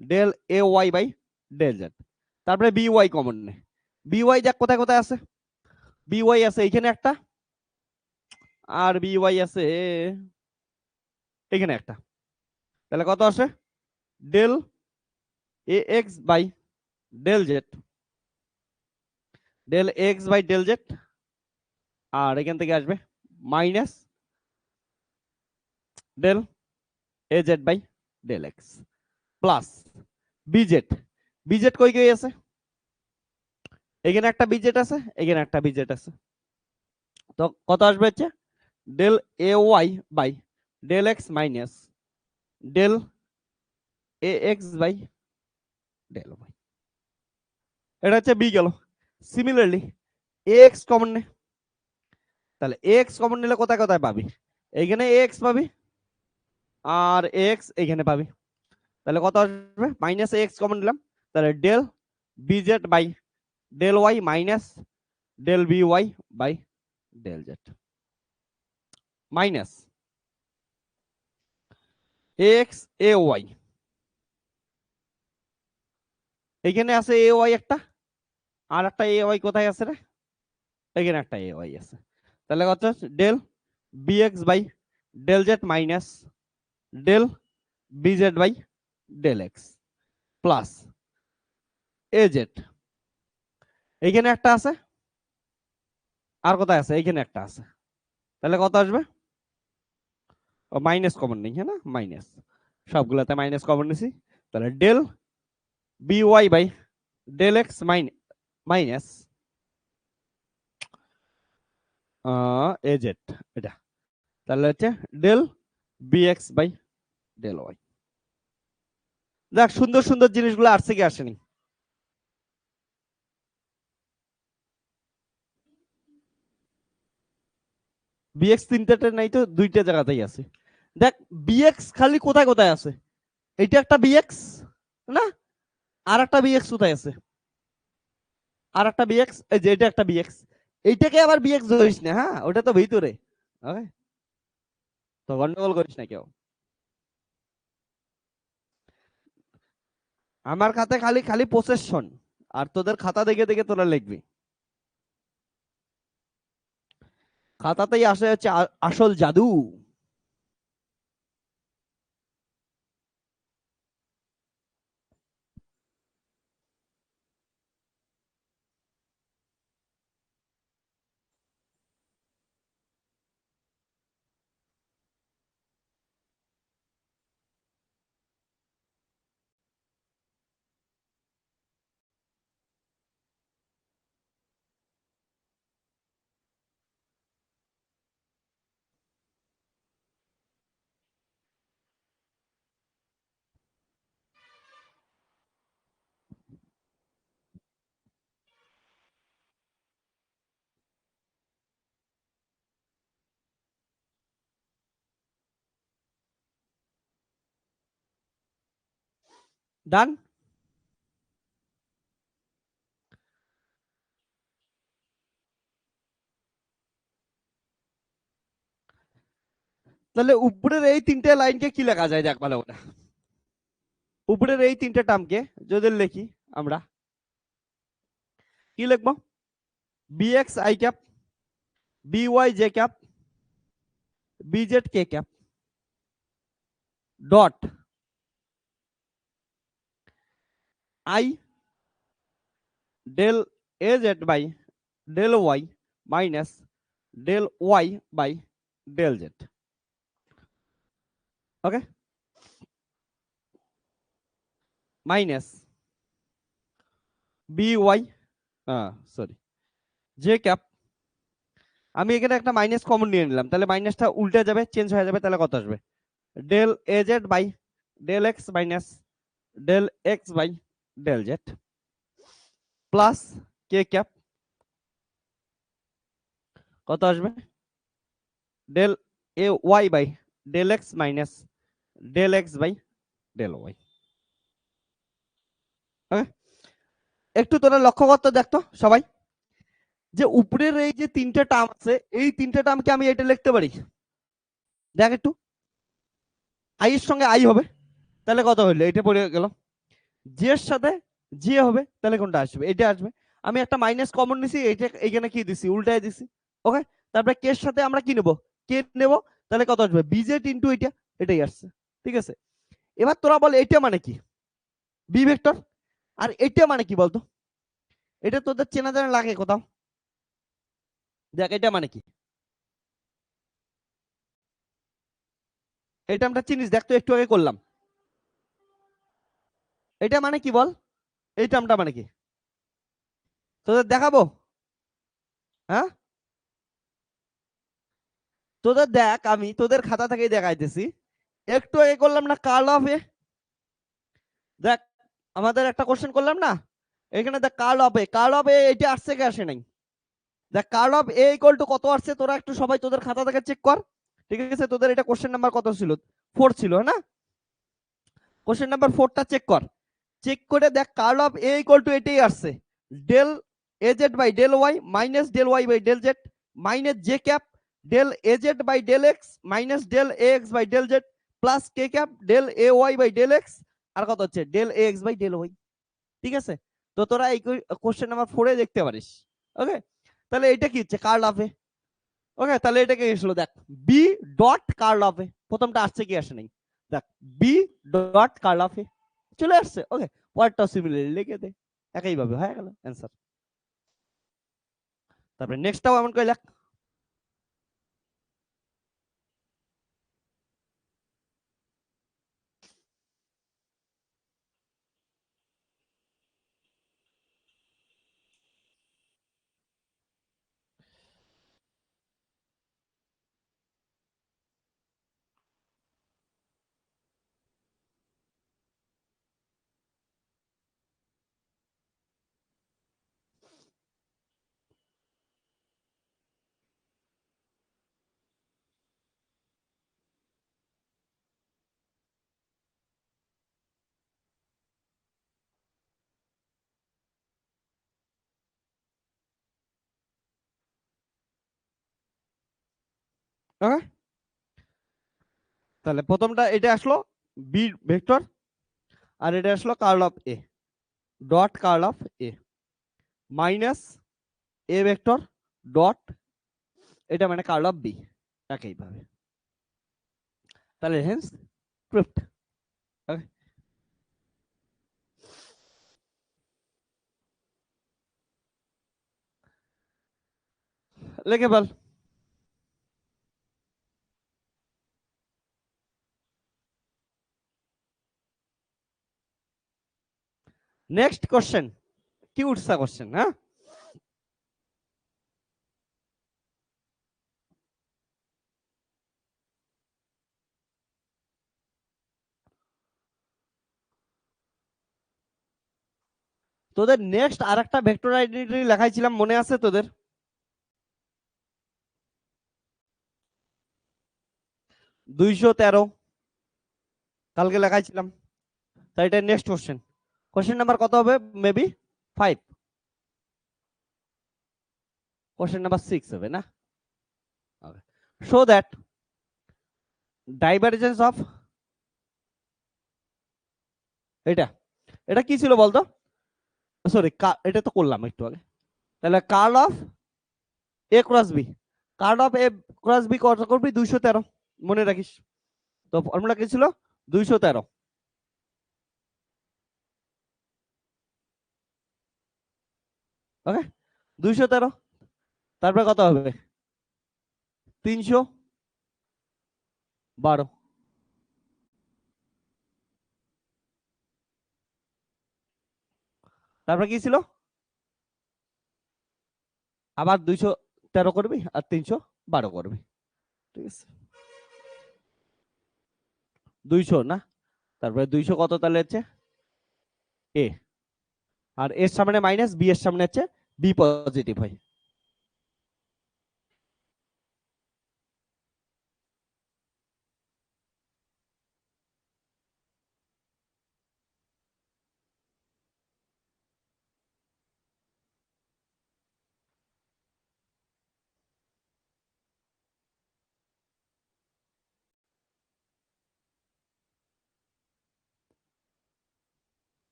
del A Y by del Z. তারপরে বি ওয়াই কমন নে, বি ওয়াই দেখ কোথায় কোথায় আছে? বি ওয়াই আছে এখানে একটা, আর বি ওয়াই আছে এখানে একটা। তাহলে কত আসে? Del A x by del Z, del x by del Z, আর এখান থেকে আসবে minus del A Z by del x plus b z, b z কই কই আছে? এখানে একটা বিজেড আছে, এখানে একটা বিজেড আছে। তো কত আসবে হচ্ছে del A Y by del x minus del A x by del Y. এটা হচ্ছে বি গেল। সিমিলারলি এ এক্স কমন নে, তাহলে এ এক্স কমন নিলে কোথায় কোথায় পাবি? এখানে এ এক্স পাবি, আর এ এক্স এখানে পাবি। তাহলে কত আসবে? মাইনাস এ এক্স কমন নিলাম, তাহলে del B Z by del Y minus del B Y by del Z minus X A Y, এখানে আছে এ ওয়াই একটা, আর একটা এ ওয়াই কোথায় আছে রে? এখানে একটা এ ওয়াই আছে। তাহলে কত? Del B x by del Z minus del B Z by del x plus A Z, এইখানে একটা আছে আর কোথায় আছে, এইখানে একটা আছে, তাহলে কত আসবে, ও মাইনাস কমন নেই, হ্যাঁ না, মাইনাস, সবগুলোতে মাইনাস কমন নিছি, তাহলে del B Y by del x minus A Z, এটা তাহলে হচ্ছে del B x by del Y. দেখ সুন্দর সুন্দর জিনিসগুলো আসছে কি আসেনি, বিএক্স তিনটাতে নাই তো দুইটা জায়গাতেই আছে। দেখ বিএক্স খালি কোথায় কোথায় আছে, এটা একটা বিএক্স না, আর একটা বিএক্স কোথায় আছে, আর একটা বিএক্স, এই যে এটা একটা বিএক্স, এইটাকে আবার বিএক্স ধরিস না, হ্যাঁ ওটা তো ভিতরে, ওকে, তো গন্ডগোল করিস না কেউ। আমার খাতে খালি খালি পোসেশন, আর তোদের খাতা দেখে দেখে তোরা লিখবি, খাতাতেই আসে হচ্ছে আসল জাদু। ডান, তাহলে উপরের এই তিনটে লাইনকে কি লেখা যায় দেখ ভালো করে, উপরের এই তিনটে টার্মকে যদি লিখি আমরা কি লিখবো, b x i cap, b y j cap, b z k cap dot i del A Z by del Y minus del Y by del z, okay, minus b y sorry j cap, আমি এখানে একটা মাইনাস কমন নিয়ে নিলাম, তাহলে মাইনাসটা উল্টে যাবে, change হয়ে যাবে, তাহলে কত আসবে, del A Z by del x minus del x by del Z plus K cap, কত আসবে, del A Y by del x minus del x by del y, okay. একটু তোরা লক্ষ্য করতে দেখতো সবাই, যে উপরের এই যে তিনটে টার্ম আছে, এই তিনটে টার্মকে আমি এটা লিখতে পারি, দেখ একটু, আই এর সঙ্গে আই হবে, তাহলে কত হইলো, এটা পড়ে গেল, জি এর সাথে জি হবে, তাহলে কোনটা আসবে, এটা আসবে, আমি একটা মাইনাস কমন নিছি, এইটা এখানে কি দিছি, উল্টায় দিছি, ওকে, তারপরে কে এর সাথে আমরা কি নেব, কে নেব, তাহলে কত আসবে, বিজেড ইনটু এটা, এটাই আসছে, ঠিক আছে। এবার তোরা বল এটা মানে কি, বি ভেক্টর, আর এটা মানে কি বলতো, এটা তোদের চেনা জানা লাগে কোথাও, দেখ এটা মানে কি, এটা আমরা চিনিস, দেখ তো একটু আগে করলাম, এটা মানে কি বল, এই টার্মটা মানে কি, তোদের দেখাবো, হ্যাঁ তোদের দেখ, আমি তোদের খাতা থেকেই দেখাইতেছি, একটু আগে করলাম না কার্ল অফ এ, দেখ আমাদের একটা কোশ্চেন করলাম না, এখানে দেখ কার্ল অফ এ এটা আসছে কি আসে নাই, দেখ curl of a equal to কত আসছে, তোরা একটু সবাই তোদের খাতা থেকে চেক কর, ঠিক আছে, তোদের এটা কোশ্চেন নাম্বার কত ছিল, 4 ছিল, না কোশ্চেন নাম্বার 4টা চেক কর, চেক করে দেখ curl of a equal to এটাই আসছে, del A Z by del Y minus del Y by del Z minus J cap del A Z by del x minus del A x by del Z plus K cap del A Y by del x, আর কত হচ্ছে del A x by del y, ঠিক আছে। তো তোরা এই question number 4 দেখতে পারিস, ওকে, তাহলে এটা কি হচ্ছে কার্ল অফ এ, ওকে, তাহলে এটা কি আসলো দেখ, বি ডট কার্ল অফ এ, প্রথমটা আসছে কি আসে নাই, দেখ বি ডট কার্ল অফ এ চলে আসছে। ওকে, পরেরটা সিমিলারলি লিখে দে, একইভাবে হয়ে গেল অ্যান্সার। তারপরে নেক্সটটাও এমন করে লেখ। ওকে, তাহলে প্রথমটা এটা আসলো বি ভেক্টর, আর এটা আসলো curl of a dot curl of a minus a vector dot এটা মানে কার্ল অফ বি, একইভাবে। তাহলে হেন্স প্রুফড। ওকে, লিখে বল। নেক্সট কোশ্চেন, কিউট সা কোশ্চেন। হ্যাঁ, তোদের নেক্সট আরেকটা ভেক্টর আইডেন্টিটি লেখাইছিলাম, মনে আছে তোদের? 213 কালকে লেখাইছিলাম। তাই এটা নেক্সট কোশ্চেন, কোশ্চেন নাম্বার কত হবে? মেবি 5, কোশ্চেন নাম্বার 6 হবে না? শো দ্যাট ডাইভারজেন্স অফ এটা, এটা কি ছিল বলতো? সরি, এটা তো করলাম একটু আগে। তাহলে curl of A cross b, curl of A cross b কত করবি? 213, মনে রাখিস। তো ফর্মুলা কি ছিল? 213। ওকে, 213, তারপরে কত হবে? 312। তারপরে কি ছিল? আবার 213 করবি আর 312 করবি। ঠিক আছে, 200 না? তারপরে 200 কত তাহলে হচ্ছে এ, আর এর সামনে মাইনাস, বি এর সামনে হচ্ছে বি পজিটিভ হয়।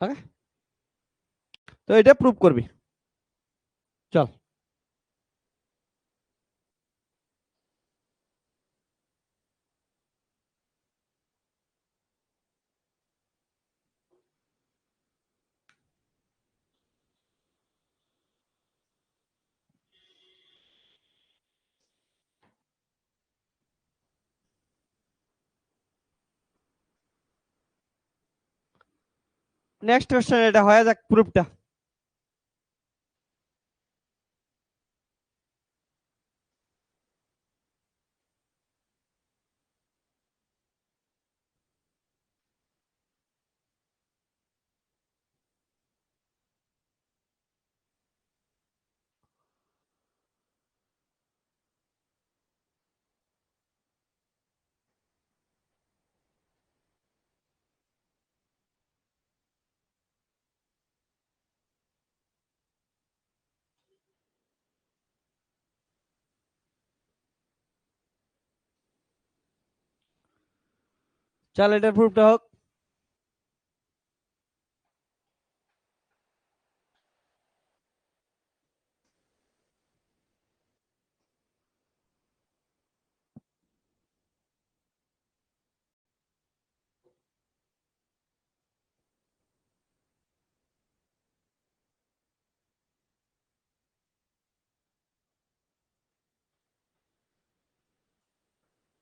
ওকে, তো এটা প্রুভ করবি। চল, নেক্সট কোশ্চেন এটা হয়ে যাক প্রুফটা। চল, এটার প্রুফটা হোক।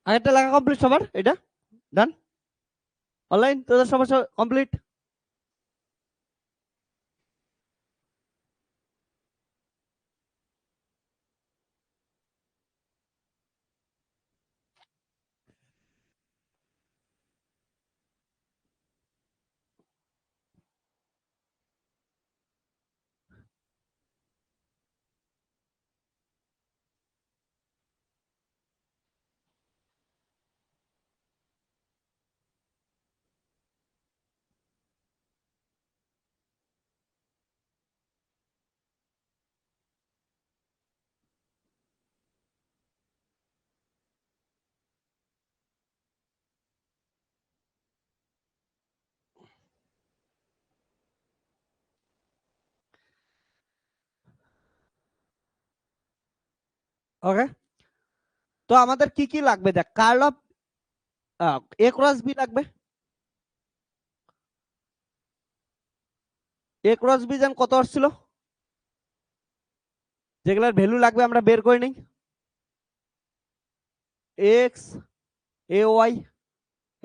আগেরটা লেখা কমপ্লিট সবার? এটা ডান? অনলাইন তোদের সবার কমপ্লিট? ওকে, তো আমাদের কি কি লাগবে দেখ। Curl of A cross b লাগবে। এ ক্রস বি যেন কত আসছিল, যেগুলোর ভ্যালু লাগবে আমরা বের করে নিই। X A Y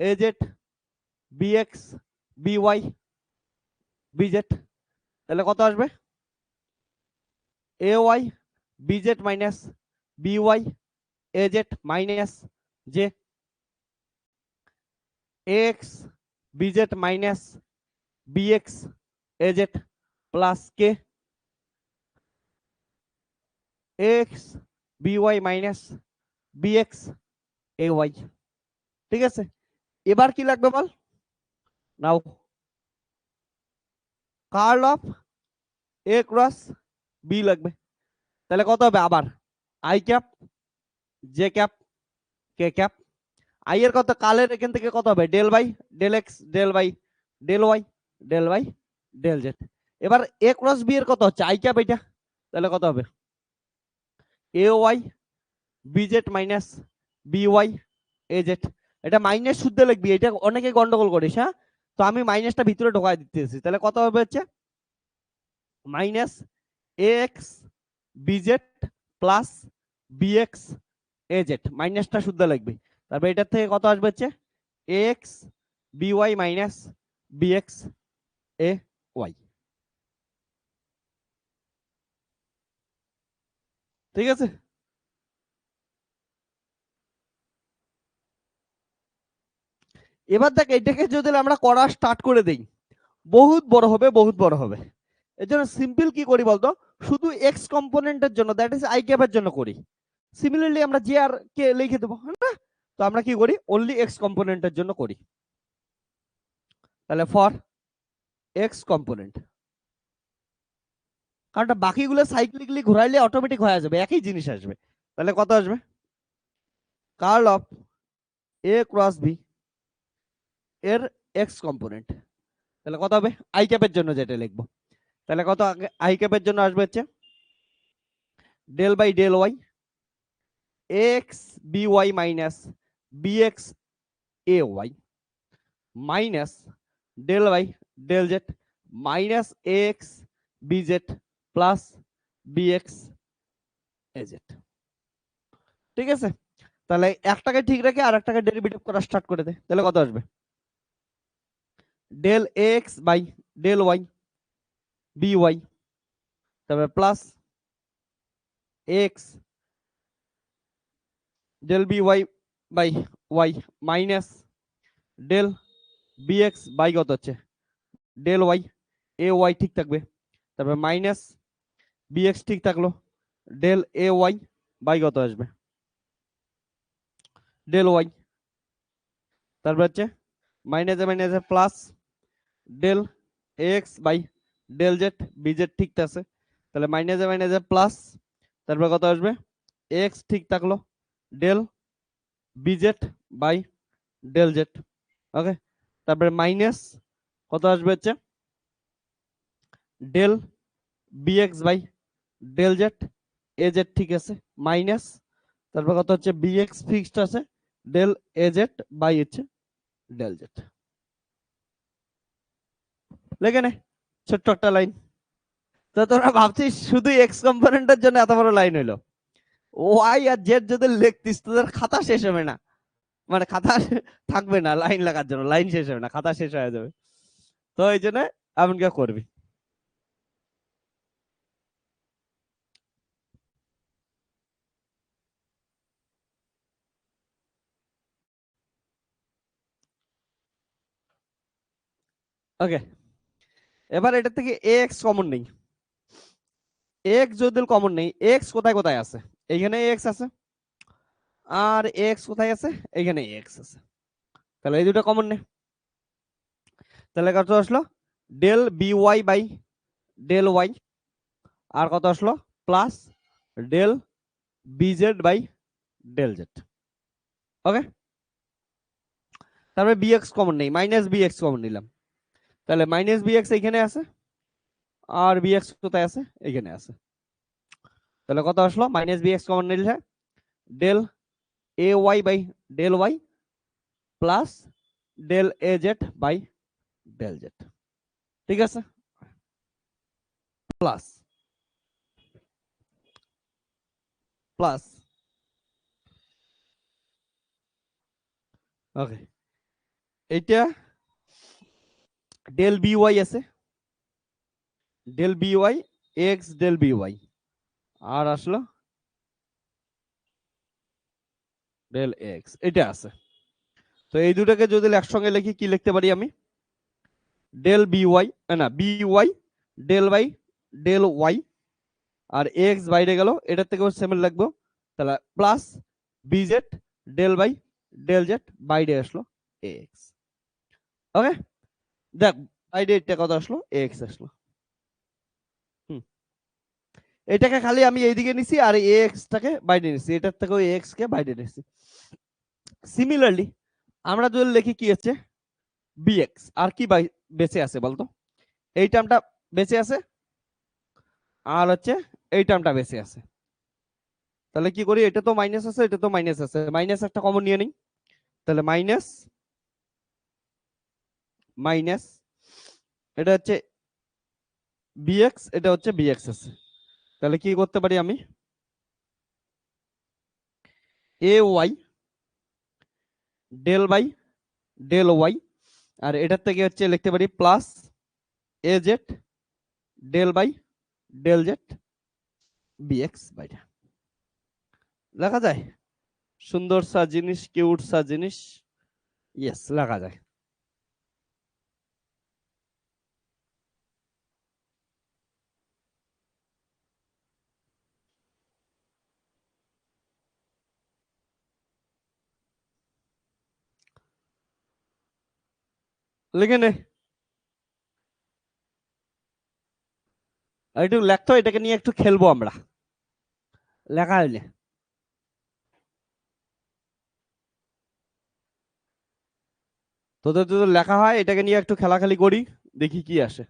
A Z b x B y B z, তাহলে কত আসবে? A Y B z minus b y A z minus j x b z minus B x a Z plus k x B Y minus B x A y. ঠিক আছে, এবার কি লাগবে বল? Now curl of A cross b লাগবে। তাহলে কত হবে? আবার i cap J cap K cap. I এর কত? কালের এখান থেকে কত হবে? Del by del x del by del Y del by del Z. এবার এ ক্রস বি এর কত হচ্ছে? আই ক্যাপ এটা, তাহলে কত হবে? A Y B z minus b y A z. এটা মাইনাস শুদ্ধ লিখবি, এটা অনেকে গন্ডগোল করিস। হ্যাঁ, তো আমি মাইনাসটা ভিতরে ঢোকায় দিতেছি। তাহলে কত হবে হচ্ছে? Minus A x b z plus b x a z, মাইনাসটা শুদ্ধ লিখবি। তারপর এটার থেকে কত আসবে হচ্ছে? A x B Y minus B x A y. ঠিক আছে, এবার দেখ এটাকে যদি আমরা করা স্টার্ট করে দেই, বহুত বড় হবে, বহুত বড় হবে। এর জন্য সিম্পল কি করি বলতো? শুধু এক্স কম্পোনেন্টের জন্য, দ্যাট ইজ আই ক্যাপের জন্য করি। সিমিলারলি আমরা জে আর কে লিখে দেবো না, তো আমরা কি করি? অনলি এক্স কম্পোনেন্টের জন্য করি। তাহলে ফর এক্স কম্পোনেন্ট, কারণ বাকিগুলো সাইক্লিকলি ঘোরাইলে অটোমেটিক হয়ে যাবে, একই জিনিস আসবে। তাহলে কত আসবে? Curl of A cross b এর এক্স কম্পোনেন্ট, তাহলে কত হবে? আই ক্যাপের জন্য যেটা লিখবো, তাহলে কত আই ক্যাপের জন্য আসবে হচ্ছে del by del Y x B Y minus B x A y minus del by del Z minus x b z plus b x a z. ঠিক আছে, তাহলে একটাকে ঠিক রেখে আর একটাকে ডেরিভেটিভ করা স্টার্ট করে দে। তাহলে কত আসবে? Del x by del Y B y, তারপরে plus x del B Y by y minus del B x by কত হচ্ছে? ডেল ওয়াই এ ওয়াই ঠিক থাকবে, তারপরে মাইনাস বি এক্স ঠিক থাকলো, ডেল এ ওয়াই বাই কত আসবে? ডেল ওয়াই, তারপর হচ্ছে মাইনাসে মাইনাসে plus del x by del z B z ঠিক আছে, তাহলে মাইনাসে মাইনাসে প্লাস, তারপর কত আসবে? এক্স ঠিক থাকলো, del B Z by del z. Okay, তারপরে মাইনাস কত আসবে হচ্ছে? Del B x by del Z A z ঠিক আছে, মাইনাস তারপর কত হচ্ছে? বি এক্স ফিক্সড আছে, ডেল এ জেড বাই হচ্ছে ডেল জেড। লেখে নে ছোট্ট একটা লাইন। তো তোরা ভাবছিস শুধু এক্স কম্পোনেন্টের জন্য এত বড় লাইন হইলো? ওয়াই আর জেড যদি লিখতিস তোদের খাতা শেষ হবে না। মানে খাতা থাকবে না লাইন লাগার জন্য, লাইন শেষ হবে না, খাতা শেষ হয়ে যাবে। তো এই জন্য এমন কে করবি। ওকে, এবার এটা থেকে এক্স কমন নেই। এক্স যদি কমন নেই, এক্স কোথায় কোথায় আছে? এইখানে এক্স আছে, আর এক্স কোথায় আছে? এইখানে এক্স আছে। তাহলে এই দুটো কমন নেই, তাহলে কত আসলো? Del B Y by del y, আর কত আসলো? Plus del B Z by del z. Okay, তারপরে বি এক্স কমন নেই, মাইনাস বি এক্স কমন নিলাম, তাহলে মাইনাস বি এক্স এখানে আছে, আর বি এক্স কোথায় আছে? এখানে আছে। তাহলে কত আসলো? মাইনাস বি এক্স কমন নিলে del A Y by del Y plus del A Z by del z. ঠিক আছে, প্লাস প্লাস। ওকে, এইটা ডেল বি ওয়াই আছে, del B y x del B y, আর আসলো ডেল এক্স, এটা আছে। তো এই দুটাকে যদি একসঙ্গে লিখি, কি লিখতে পারি আমি? ডেল বি ওয়াই, না b y del by del y, আর এক্স বাইরে গেল, এটার থেকেও সেম লিখবো, তাহলে plus b z del by del z, বাইরে আসলো এক্স। ওকে, দেখ বাইরে এটা কত আসলো? এক্স আসলো। এটাকে খালি আমি এইদিকে নিছি, আর এক্সটাকে বাইরে নিছি, এটার থেকেও এক্স কে বাইরে নিছি। সিমিলারলি আমরা যদি লিখি কি হচ্ছে? বিএক্স, আর কি বেঁচে আছে বলতো? এই টার্মটা বেঁচে আছে, আর হচ্ছে এই টার্মটা বেঁচে আছে। তাহলে কি করি? এটা তো মাইনাস আছে, এটা তো মাইনাস আছে, মাইনাস একটা কমন নিয়ে নিই, তাহলে মাইনাস মাইনাস, এটা হচ্ছে বিএক্স, এটা হচ্ছে বিএক্স আছে। তাহলে কি করতে পারি আমি? A y del by del y, আর এটার থেকে হচ্ছে লিখতে পারি plus A z del by del z b x বাইরে লেখা যায়। সুন্দর সা জিনিস, কিউট সা জিনিস, ইয়েস লেখা যায়। লিখে নে, একটু লেখতো, এটাকে নিয়ে একটু খেলবো আমরা, লেখা হইলে। তোদের যদি লেখা হয়, এটাকে নিয়ে একটু খেলাখালি করি, দেখি কি আসে।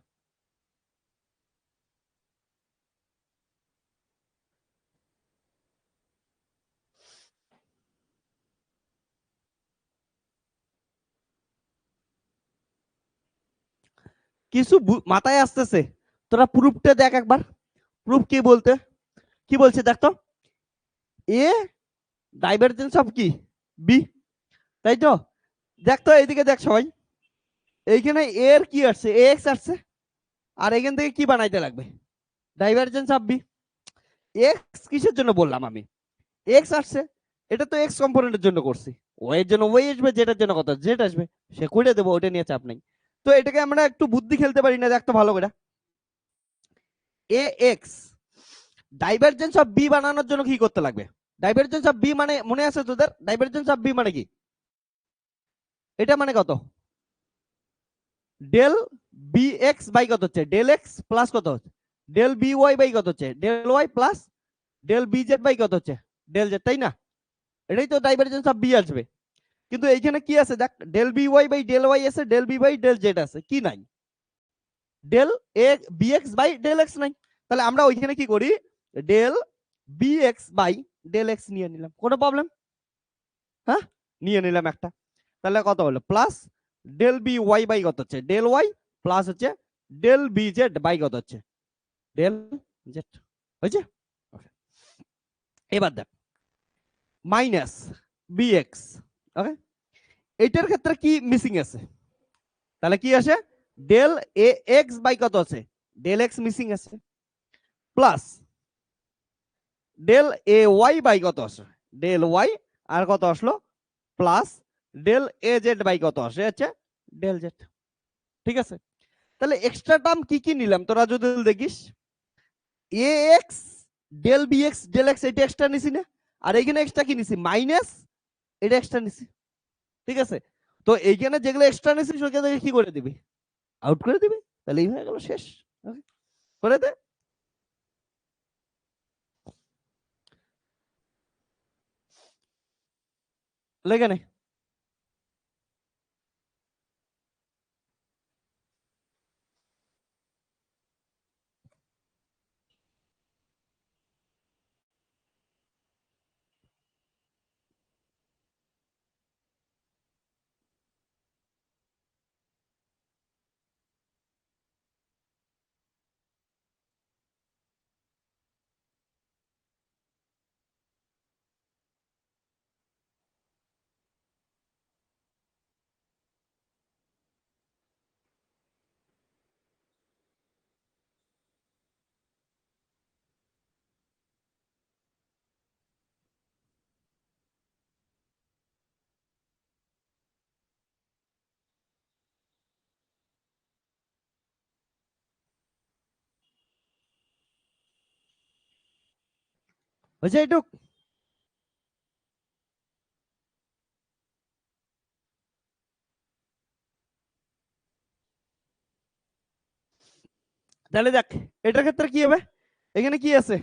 কিছু মাথায় আসতেছে, তোরা প্রুফটা দেখ একবার। প্রুফ কি বলতে, কি বলছে দেখ তো? এ ডাইভারজেন্স অফ কি? বি, তাই তো? দেখ তো এইদিকে দেখ সবাই, এইখানে এর কি আসছে? এক্স আসছে, আর এখান থেকে কি বানাইতে লাগবে? Divergence of B. এক্স কিসের জন্য বললাম আমি? এক্স আসছে, এটা তো এক্স কম্পোনেন্টের জন্য করছি, ওয়াই এর জন্য ওয়াই আসবে, যেটার জন্য কত জেড আসবে, সে করে দেবো, ওটা নিয়ে চাপ নাই। তো এটাকে আমরা একটু বুদ্ধি খেলতে পারি না? দেখতো ভালো করে, এ এক্স ডাইভারজেন্স অফ বি বানানোর জন্য কি করতে লাগবে? ডাইভারজেন্স অফ বি মানে মনে আছে তোদের? ডাইভারজেন্স অফ বি মানে কি? এটা মানে কত? ডেল বি এক্স বাই কত হচ্ছে? ডেল এক্স প্লাস কত হচ্ছে? ডেল বি ওয়াই বাই কত হচ্ছে? Del Y plus del B Z by কত হচ্ছে? ডেল জেড, তাই না? এটাই তো ডাইভারজেন্স অফ বি আসবে। কিন্তু এইখানে কি আছে দেখ, del B Y by del y আছে, del b by del z আছে, কি নাই? Del a b x by del x নাই। তাহলে আমরা ওইখানে কি করি? Del B x by del x নিয়ে নিলাম, কোনো প্রবলেম? হ্যাঁ, নিয়ে নিলাম একটা। তাহলে কত হলো? Plus del B Y by কত হচ্ছে? ডেল ওয়াই প্লাস হচ্ছে ডেল বি জেড বাই কত হচ্ছে? Del z. হয়েছে? এবার দেখ, মাইনাস বি এক্স ওকে, এটার ক্ষেত্রে কি মিসিং আছে, তাহলে কি আসে, ডেল এ এক্স বাই কত আছে, ডেল এক্স মিসিং আছে, plus del A Y by কত আসে, ডেল ওয়াই, আর কত আসলো, plus del A Z by কত আসে হচ্ছে ডেল জেড। ঠিক আছে, তাহলে এক্সট্রা টার্ম কি কি নিলাম তোরা যদি দেখিস, a x del B x del x এটা এক্সট্রা নিছি না, আর এইখানে এক্সট্রা কি নিছি মাইনাস, এটা এক্সট্রা নিছি। ঠিক আছে, তো এইখানে যেগুলো এক্সট্রা নিছি সেখানে কি করে দিবি, আউট করে দিবি, তাহলে এই হয়ে গেল শেষ। করে দে, লেগে নে। হয়েছে এইটুক, তাহলে দেখ এটার ক্ষেত্রে কি হবে, এখানে কি আছে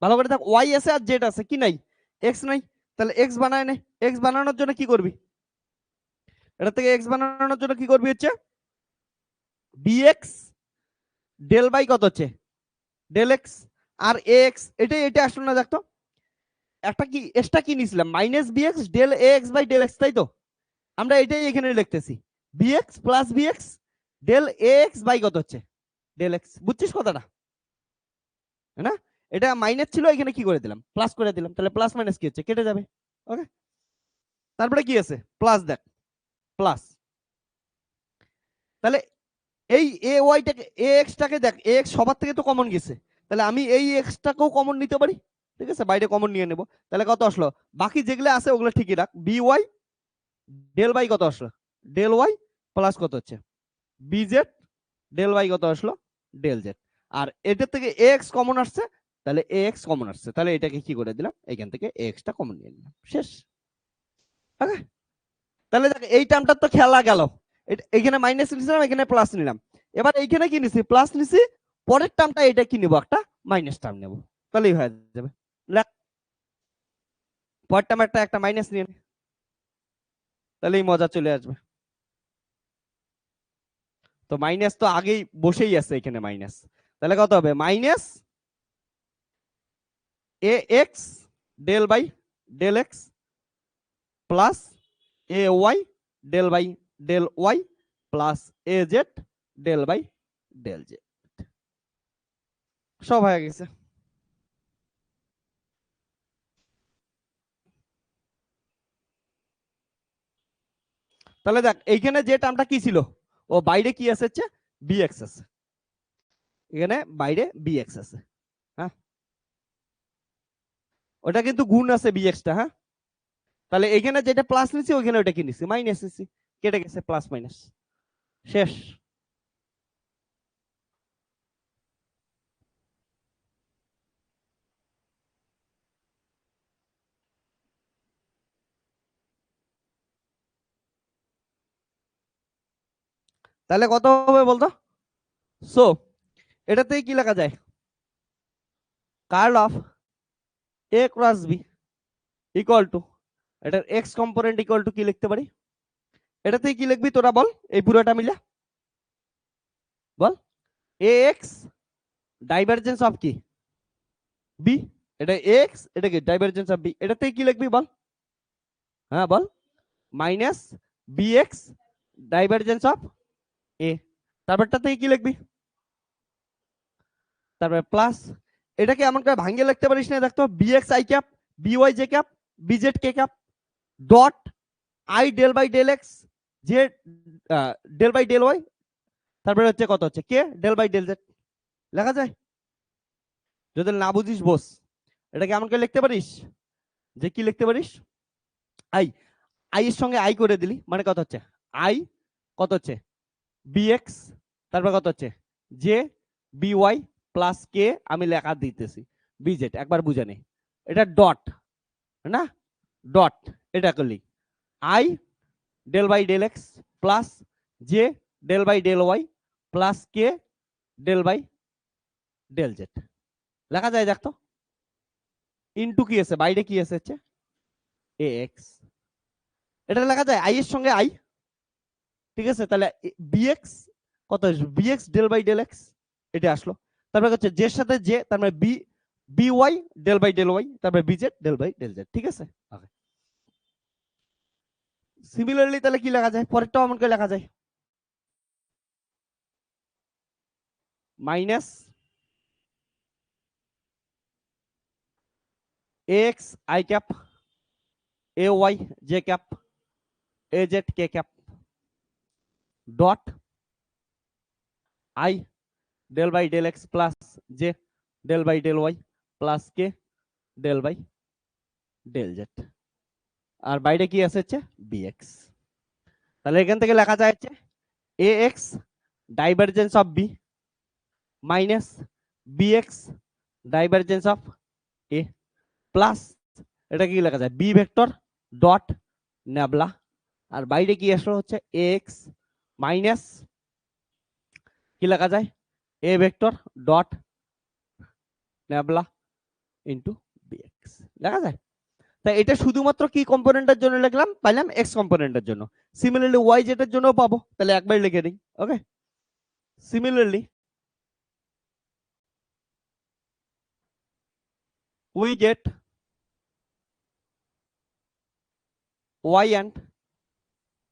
ভালো করে দেখ, ওয়াই আছে আর জেড আছে, কি নাই, এক্স নাই, তাহলে এক্স বানায় নে। এক্স বানানোর জন্য কি করবি, এটা থেকে এক্স বানানোর জন্য কি করবি হচ্ছে বিএক্স ডেল বাই কত হচ্ছে ডেল এক্স, আর এ এক্স এটাই, এটা আসলো না দেখতো, একটা কি এক্সট্রা কি নিছিলাম minus b x del A x by del x, তাই তো, আমরা এটাই এখানে লিখতেছি, b x plus b x del A x by কত হচ্ছে ডেল এক্স, বুঝছিস কথাটা, না, এটা মাইনাস ছিল, এখানে কি করে দিলাম প্লাস করে দিলাম, তাহলে প্লাস মাইনাস কি হচ্ছে কেটে যাবে। ওকে, তারপরে কি আছে প্লাস, দেখ প্লাস, তাহলে এই এ ওয়াইটাকে এ এক্সটাকে দেখ, এ এক্স সবার থেকে তো কমন গেছে, তাহলে আমি এই এক্সটাকেও কমন নিতে পারি, ঠিক আছে, বাইরে কমন নিয়ে নেব, তাহলে কত আসলো, বাকি যেগুলো আছে ওগুলো ঠিকই রাখ, বি ওয়াই ডেল বাই কত আসলো ডেল ওয়াই, প্লাস কত হচ্ছে বি জেড ডেল বাই কত আসলো ডেল জেড, আর এটার থেকে এ এক্স কমন আসছে, তাহলে এ এক্স কমন আসছে, তাহলে এটাকে কি করে দিলাম, এখান থেকে এ এক্সটা কমন নিয়ে নিলাম, শেষ। ওকে, তাহলে দেখ এই টার্মটা তো খেলা গেল, এখানে মাইনাস নিলাম, এখানে প্লাস নিলাম, এবার এইখানে কি নিছি প্লাস নিছি, পরের টার্মটা এটা কি নিব, একটা মাইনাস টার্ম নেব, তাহলেই হয়ে যাবে, লেখ পরের টার্ম একটা মাইনাস নিয়ে নে, তাহলেই মজা চলে আসবে। তো মাইনাস তো আগেই বসেই আছে এখানে মাইনাস, তাহলে কত হবে minus A x del by del x plus a y del by del Y plus A z del by del z, সব হয়ে গেছে। তাহলে দেখ এইখানে যে টার্মটা কি ছিল, ও বাইরে কি আছে হচ্ছে বিএক্স আছে, এখানে বাইরে বিএক্স আছে, হ্যাঁ ওটা কিন্তু গুণ আছে বিএক্সটা, হ্যাঁ, তাহলে এখানে যেটা প্লাস নিছি ওইখানে ওটা কি নিছি মাইনাস নিছি, কেটে গেছে প্লাস মাইনাস, শেষ। তাহলে কত হবে বলতো, সো এটাতে কি লেখা যায়, curl of A cross b equal to, এটার এক্স কম্পোনেন্ট ইকুয়াল টু কি লিখতে পারি, এটাতে কি লিখবি তোরা বল, এই পুরোটা মিলে বল, এ এক্স ডাইভারজেন্স অফ কি বি, এটা এক্স, এটা কি ডাইভারজেন্স অফ বি, এটাতে কি লিখবি বল, হ্যাঁ বল, minus B x divergence of a, তারপরটাতে কি লিখবি, তারপরে প্লাস, এটাকে এমন করে ভাঙিয়ে লিখতে পারিস না, দেখতো b x I cap B Y J cap B Z K cap dot i del by del x J del by del y, তারপরে হচ্ছে কত হচ্ছে k del by del Z. লেখা যায়? যদি না বুঝিস বস, এটা কেমন করে লিখতে পারিস, যে কি লিখতে পারিস, আই, আই এর সঙ্গে আই করে দিলি মানে কত হচ্ছে আই, কত হচ্ছে বিএক্স, তারপর কত হচ্ছে জে বিওয়াই প্লাস কে, আমি লেখা দিতেছি বিজেড, একবার বুঝে নে, এটা ডট না, ডট, এটা করলি i del by del x plus J del by del Y plus K del by del Z. লেখা যায় দেখতো, ইনটু কি আছে বাইরে কি আছে হচ্ছে এ এক্স, এটা লেখা যায় আই এর সঙ্গে আই, ঠিক আছে? তাহলে বিএক্স কত আসবে b x del by del x, এটা আসলো। তারপরে হচ্ছে জের সাথে জে, তার মানে b b y del by del y, তারপরে b z del by del z, ঠিক আছে? ওকে, সিমিলারলি তাহলে কি লেখা যায়, পরেরটাও এমন করে লেখা যায়, minus x I cap A Y J cap A Z K cap dot i del by del x plus J del by del Y plus K del by del Z, আর বাইরে কি আছে হচ্ছে বিএক্স। তাহলে এখান থেকে লেখা যায় হচ্ছে a x divergence of b minus b x divergence of A plus, এটা কি লেখা যায় বি ভেক্টর ডট ন্যাবলা, আর বাইরে কি আসলো হচ্ছে এক্স মাইনাস কি লেখা যায় a vector dot nabla into b x, লেখা যায়? তাই এটা শুধুমাত্র কি কম্পোনেন্টের জন্য লিখলাম, পাইলাম এক্স কম্পোনেন্টের জন্য। সিমিলারলি ওয়াই জেড এর জন্য পাবো, তাহলে একবার লিখে দিই। ওকে, similarly we get y and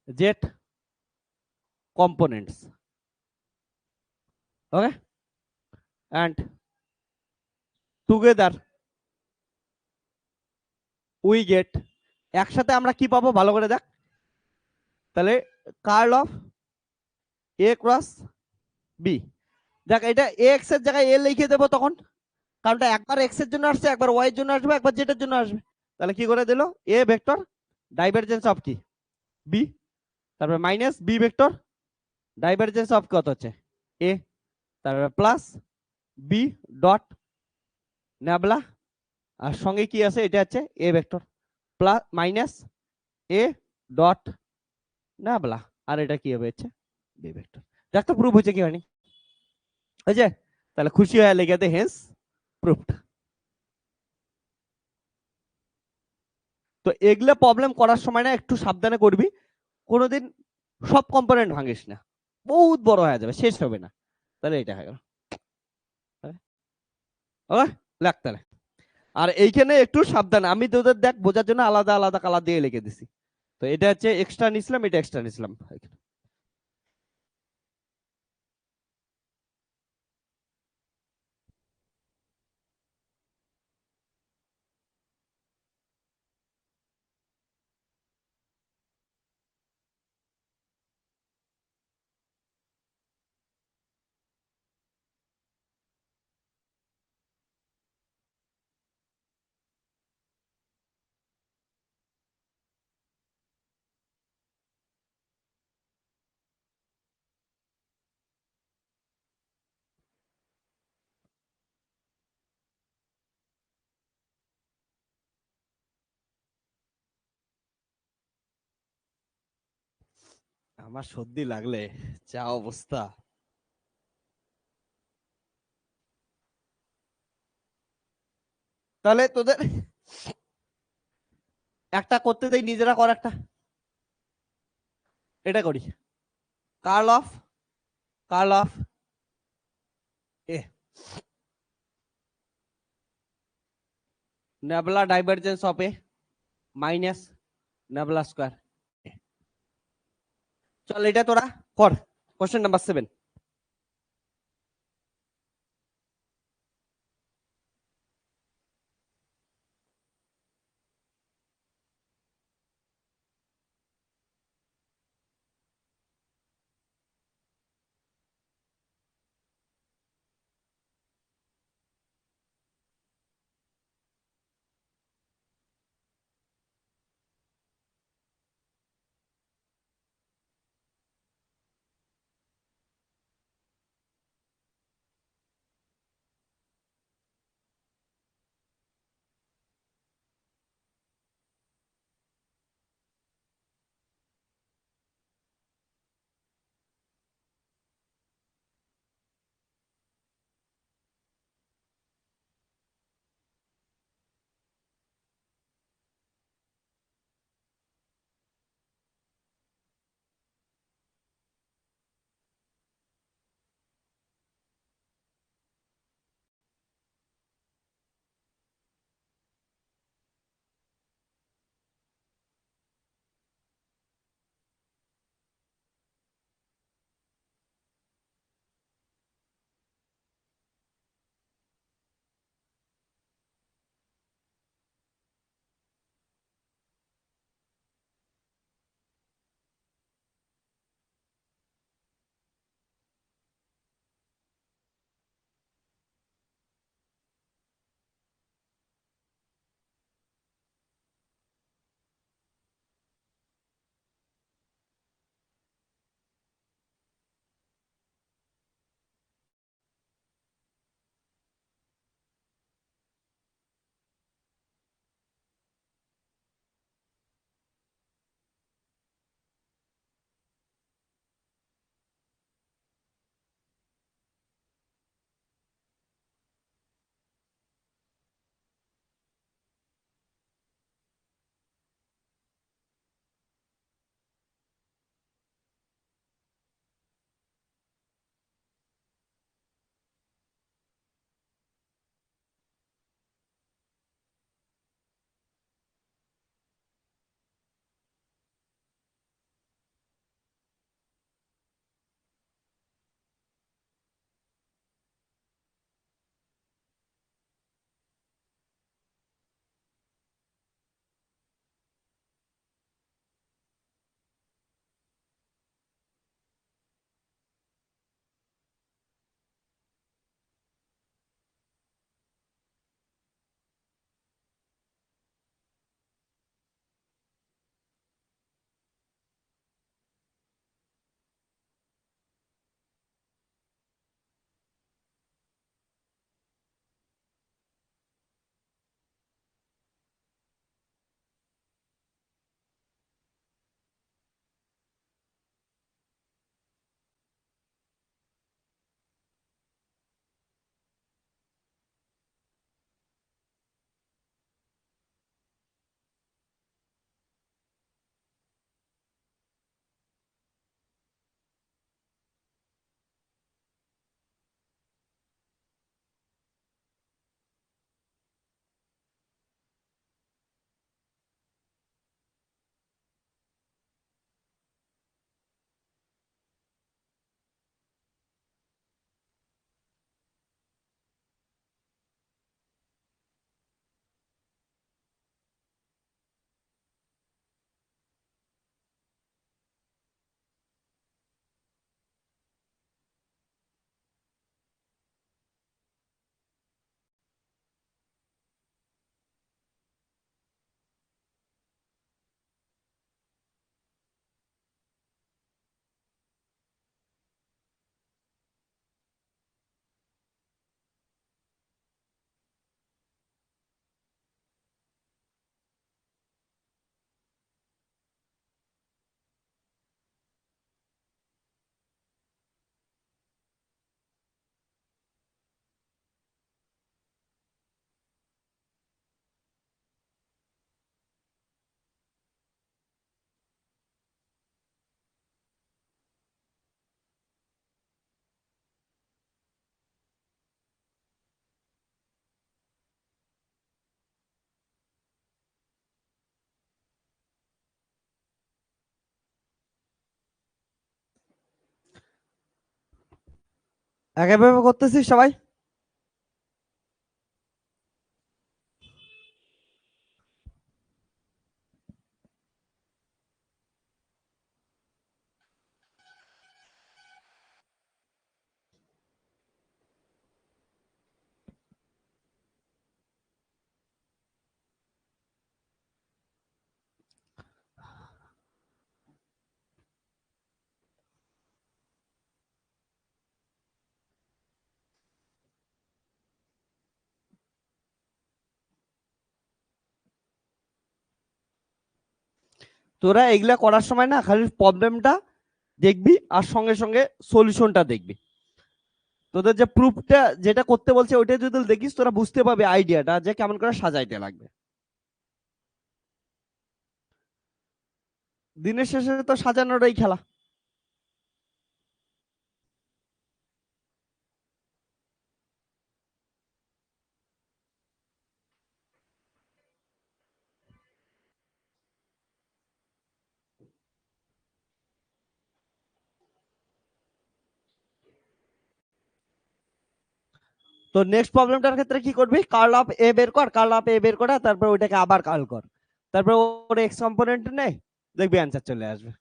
z components, okay, and together we get, একসাথে আমরা কি পাবো ভালো করে দেখ, তাহলে curl of A cross b, দেখ এটা এ এক্স এর জায়গায় এ লিখে দেবো তখন, কারণটা একবার এক্স এর জন্য আসছে, একবার ওয়াই এর জন্য আসবে, একবার জেড এর জন্য আসবে। তাহলে কি করে দিল এ ভেক্টর ডাইভারজেন্স অফ কি বি, তারপরে minus b vector divergence of কত হচ্ছে এ, তারপরে প্লাস বি ডট ন্যাবলা, আর সঙ্গে কি আছে এটা হচ্ছে a vector plus minus a dot nabla, আর এটা কি হবে হচ্ছে বি ভেক্টর। দেখ তো প্রুফ হচ্ছে কি হয়নি, হয়েছে? তাহলে খুশি হয়ে লেগে দে হেন্স প্রুফড। তো এগুলা প্রবলেম করার সময় না একটু সাবধানে করবি, কোনোদিন সব কম্পোনেন্ট ভাঙিস না, বহুত বড় হয়ে যাবে, শেষ হবে না। তাহলে এটা হয়ে গেল, ওকে লেখ তাহলে। আর এইখানে একটু সাবধান, আমি তোদের দেখ বোঝার জন্য আলাদা আলাদা কালার দিয়ে লিখে দিছি। তো এটা হচ্ছে এক্সট্রা নিছিলাম, এটা এক্সট্রা নিছিলাম। আমার সর্দি লাগলে যা অবস্থা, তাহলে তোদের একটা করতে দেই, নিজেরা কর একটা, এটা করি curl of a nabla divergence of a minus nabla square. চল এটা তোরা কর, কোশ্চেন নাম্বার 7। একইভাবে করতেছিস সবাই? তোরা এগুলা করার সময় না খালি প্রবলেমটা দেখবি আর সঙ্গে সঙ্গে সলিউশনটা দেখবি। তোদের যে প্রুফটা যেটা করতে বলছে ওইটা যদি দেখিস তোরা বুঝতে পারবি আইডিয়াটা যে কেমন করে সাজাইতে লাগবে। দিনের শেষে তো সাজানোরই খেলা। তো নেক্সট প্রবলেমটার ক্ষেত্রে কি করবি, কার্ল অফ এ বের কর, কার্ল অফ এ বের করে তারপর ওইটাকে আবার কার্ল কর, তারপর ওর এক্স কম্পোনেন্ট নে, দেখবি অ্যান্সার চলে আসবে।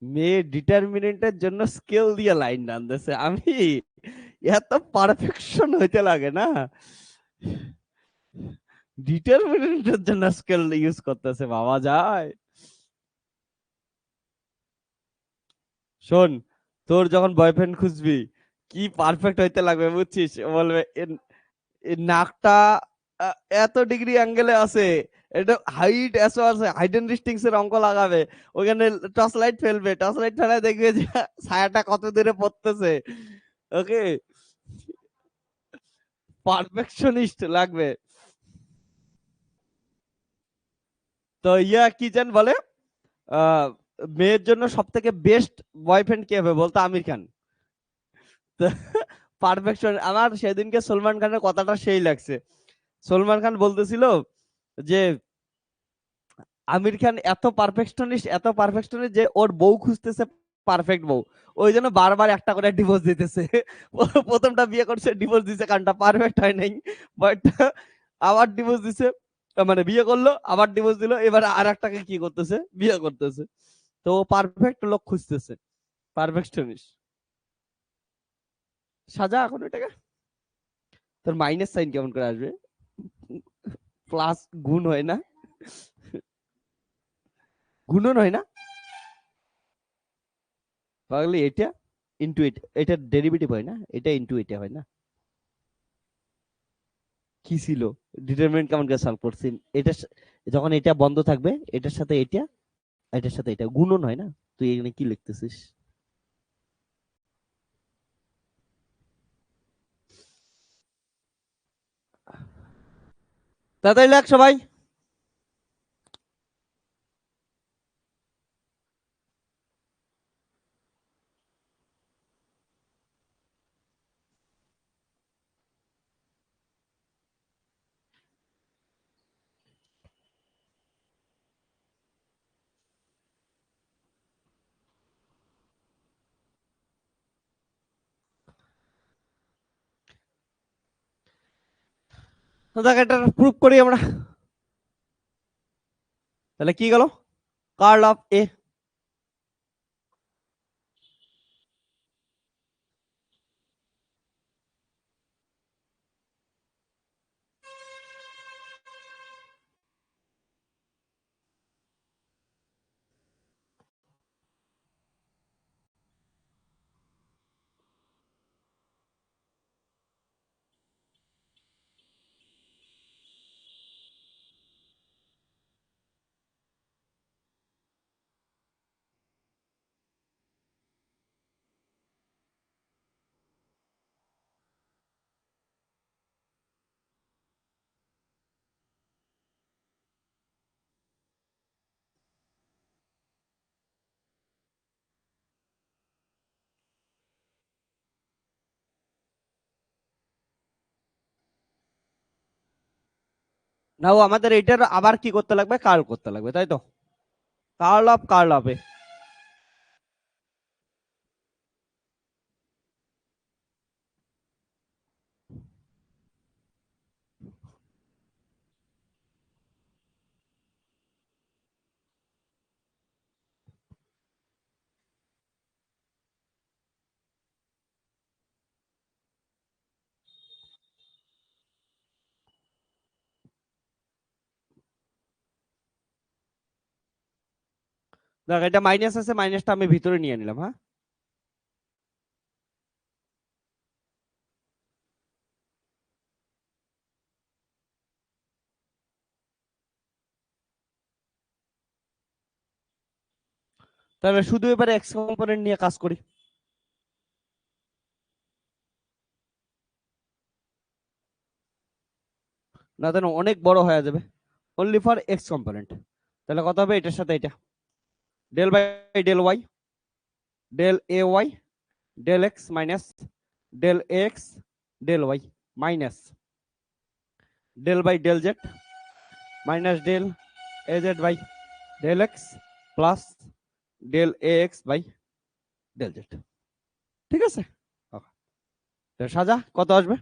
মেয়ে ডিটারমিনেন্টের জন্য স্কেল দিয়ে লাইন টানতেছে, আমি এত পারফেকশন হইতে লাগে না, ডিটারমিনেন্টের জন্য স্কেল ইউজ করতেছে, বাবা যায়। শোন, তোর যখন বয়ফ্রেন্ড খুঁজবি কি পারফেক্ট হইতে লাগবে বুঝছিস, ও বলবে এর নাকটা এত ডিগ্রি অ্যাঙ্গেলে আছে, এটা হাইট এত আছে, হাইট এন্ড ডিস্টেন্স এর অঙ্ক লাগাবে, ওখানে টর্চ লাইট ফেলবে, টর্চ লাইট ফেলায় দেখবে যে ছায়াটা কত দূরে পড়তেছে। ওকে, পারফেকশনিস্ট লাগবে। তো ইয়া কি জান বলে, আহ, মেয়ের জন্য সব থেকে বেস্ট বয়ফ্রেন্ড কে হবে বলতো, আমির খান। পারফেকশন, আমার সেদিনকে সলমান খানের কথাটা সেই লাগছে। সলমান খান বলতেছিল যে আমির খান এত পারফেকশনিস্ট, এত পারফেকশনিস্ট যে ওর বউ খুঁজতেছে পারফেক্ট বউ, ওই জন্য বারবার একটা করে ডিভোর্স দিতেছে। প্রথমটা বিয়ে করছে ডিভোর্স দিছে, কারণটা পারফেক্ট হয় নাই, বাট আবার ডিভোর্স দিছে, মানে বিয়ে করলো আবার ডিভোর্স দিল, এবার আর একটাকে কি করতেছে, বিয়ে করতেছে। তো পারফেক্ট লোক খুঁজতেছে, পারফেকশনিস্ট। সাজা এখন এটাকে। তোর মাইনাস সাইন কেমন করে আসবে, প্লাস গুণ হয় না, গুণন হয় না পাগলি, এটা ইনটু এটা, এটা ডেরিভেটিভ হয় না, এটা ইনটু এটা হয় না। কি ছিল, ডিটারমিনেন্ট কেমন করে সলভ করছি, এটা যখন এটা বন্ধ থাকবে এটার সাথে এটা, এটার সাথে এটা গুণন হয় না, তুই এখানে কি লিখতেছিস। তাড়াতাড়ি লেখ সবাই। তো দেখ এটা প্রুফ করি আমরা, তাহলে কি গেল, কার্ল অফ এ। নাও আমাদের এটার আবার কি করতে লাগবে, কার্ল করতে লাগবে, তাই তো? কার্ল অফ এ। দেখ এটা মাইনাস আছে, মাইনাসটা আমি ভিতরে নিয়ে নিলাম। হ্যাঁ, তাহলে শুধু এবারে এক্স কম্পোনেন্ট নিয়ে কাজ করি। না দেন অনেক বড় হয়ে যাবে, অনলি ফর এক্স কম্পোনেন্ট। তাহলে কত হবে এটার সাথে এটা, del by del Y, del A y, del x minus del x del Y, minus del by del Z minus del A Z by del x plus del A x by del z. ঠিক আছে, সাজা কত আসবে,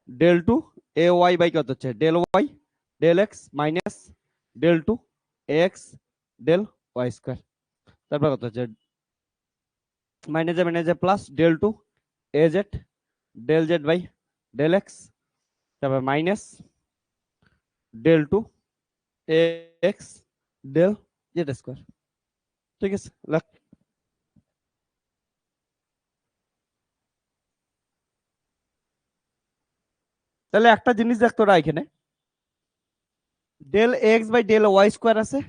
del two A Y by কত হচ্ছে del Y del x minus del two x del y square, তারপর কত হচ্ছে মাইনাসে plus del two A z del Z by del x, তারপর মাইনাস ডেল টু এ এক্স ডেল জেড স্কোয়ার। ঠিক আছে, তাহলে একটা জিনিস দেখ তোরা এখানে, del x by del y square আছে,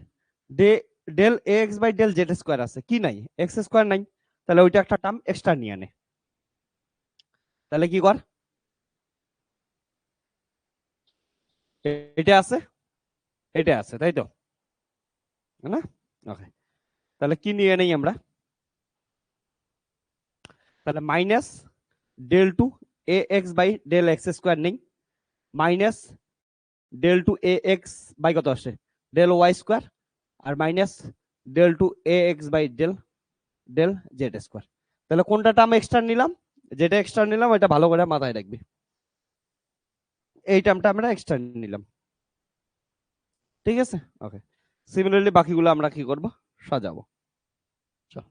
del x by del z square আছে, কি নাই, এক্স স্কোয়ার নাই। তাহলে ওইটা একটা টার্ম এক্সট্রা নিয়ে আনে। তাহলে কি কর, এটা আছে, এটা আছে, তাই তো না? ওকে, তাহলে কি নিয়ে নেই আমরা, তাহলে minus del two A x by del x square নেই, minus del two A x by কত আসে ডেল ওয়াই স্কোয়ার, আর minus del two A x by del del z square. তাহলে কোনটা টার্ম এক্সট্রা নিলাম, যেটা এক্সট্রা নিলাম ওইটা ভালো করে মাথায় রাখবি, এই টার্মটা আমরা এক্সট্রা নিলাম। ঠিক আছে, ওকে। সিমিলারলি বাকিগুলো আমরা কি করব, সাজাবো। চল,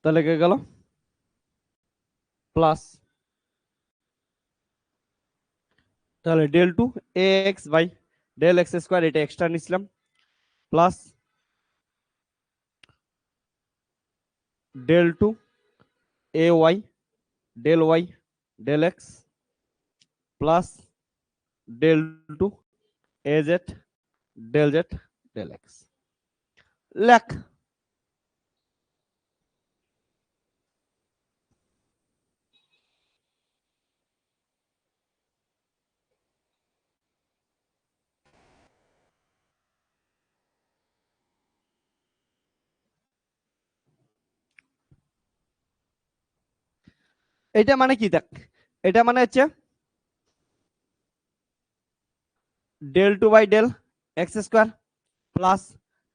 তাহলে কে গেল প্লাস, তাহলে del two A x by del x square এটা এক্সট্রা নিছিলাম, প্লাস ডেল টু এ y del Y del x plus del two এ z del Z del x. লেখ, এটা মানে কি দেখ, এটা মানে হচ্ছে del two by del x square plus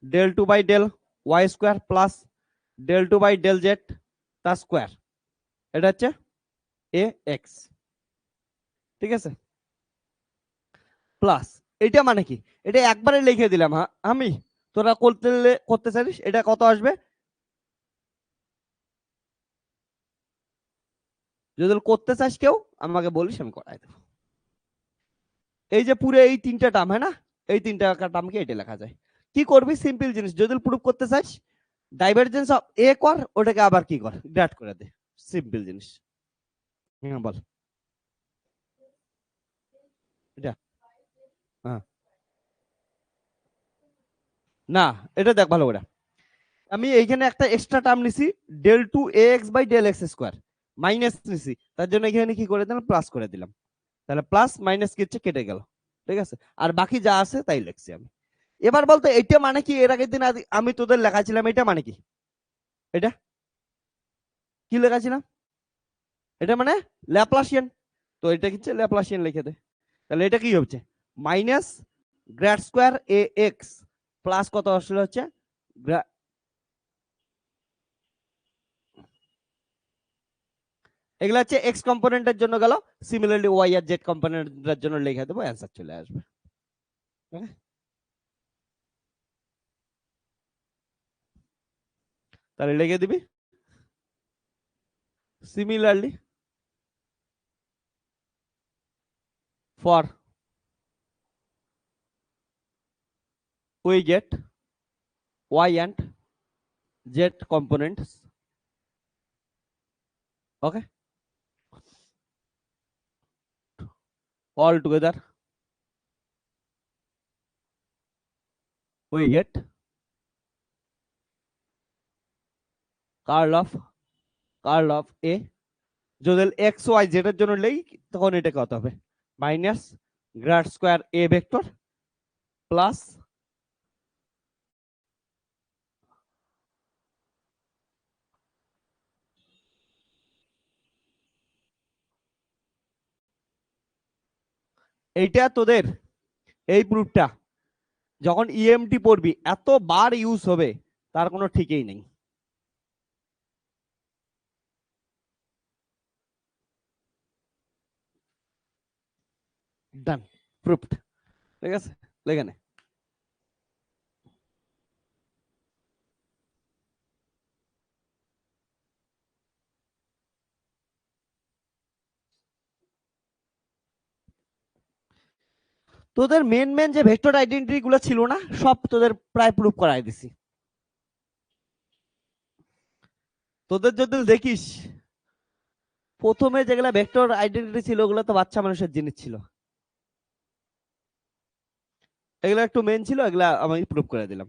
del two by del y square plus del two by del Z তার square, এটা হচ্ছে এ এক্স। ঠিক আছে, প্লাস এটা মানে কি, এটা একবারে লিখে দিলাম। হ্যাঁ আমি, তোরা করতে চাইছিস এটা কত আসবে, যদি করতে চাস কেউ আমাকে বলিস আমি করাই দেবো। এই যে পুরো এই তিনটা টার্ম, হ্যাঁ না, এই তিনটা টার্মকে এটা লেখা যায়। কি করবি, সিম্পল জিনিস, যদি প্রুফ করতে চাস ডাইভারজেন্স অফ এ কর, ওটাকে আবার কি কর গ্রেড করে দে, সিম্পল জিনিস। হ্যাঁ বল, এটা হ্যাঁ না, এটা দেখ ভালো করে, আমি এইখানে একটা এক্সট্রা টার্ম নিছি del two A x by del x square minus নিছি, তার জন্য এখানে কি করে দিলাম প্লাস করে দিলাম, তাহলে প্লাস মাইনাস কি হচ্ছে কেটে গেল, ঠিক আছে, আর বাকি যা আছে তাই লিখছি আমি। এবার বলতো এটা মানে কি, এর আগের দিন আমি তোদের লেখাছিলাম, এটা মানে কি, এটা কি লেখাছিলাম, এটা মানে ল্যাপ্লাসিয়ান। তো এটা হচ্ছে ল্যাপ্লাসিয়ান লিখে দে। তাহলে এটা কি হচ্ছে, মাইনাস গ্রেড স্কোয়ার এ এক্স প্লাস কত আসলে হচ্ছে এগুলা হচ্ছে এক্স কম্পোনেন্টের জন্য গেল, সিমিলারলি ওয়াই আর জেড কম্পোনেন্টের জন্য লিখে দেবো, অ্যান্সার চলে আসবে। তাহলে লিখে দিবি similarly for we get y and z components, okay, all together we get curl of a, যদি এক্স ওয়াই জেড এর জন্য নেই তখন এটা কত হবে, মাইনাস গ্রেড স্কোয়ার এ ভেক্টর প্লাস এইটা তোদের এই প্রুফটা যখন ইএমটি পড়বি এতবার ইউজ হবে তার কোনো ঠিকই নেই। ডান, প্রুফড, ঠিক আছে, লেখে নে। তোদের মেন মেন যে ভেক্টর আইডেন্টিটি গুলো ছিল না, সব তোদের প্রায় প্রুফ করাই দিছি। তোদের যদি দেখিস প্রথমে যেগুলা ভেক্টর আইডেন্টিটি ছিল ওগুলো তো বাচ্চা মানুষের জিনিস ছিল, এগুলো একটু মেন ছিল, এগুলা আমি প্রুফ করে দিলাম।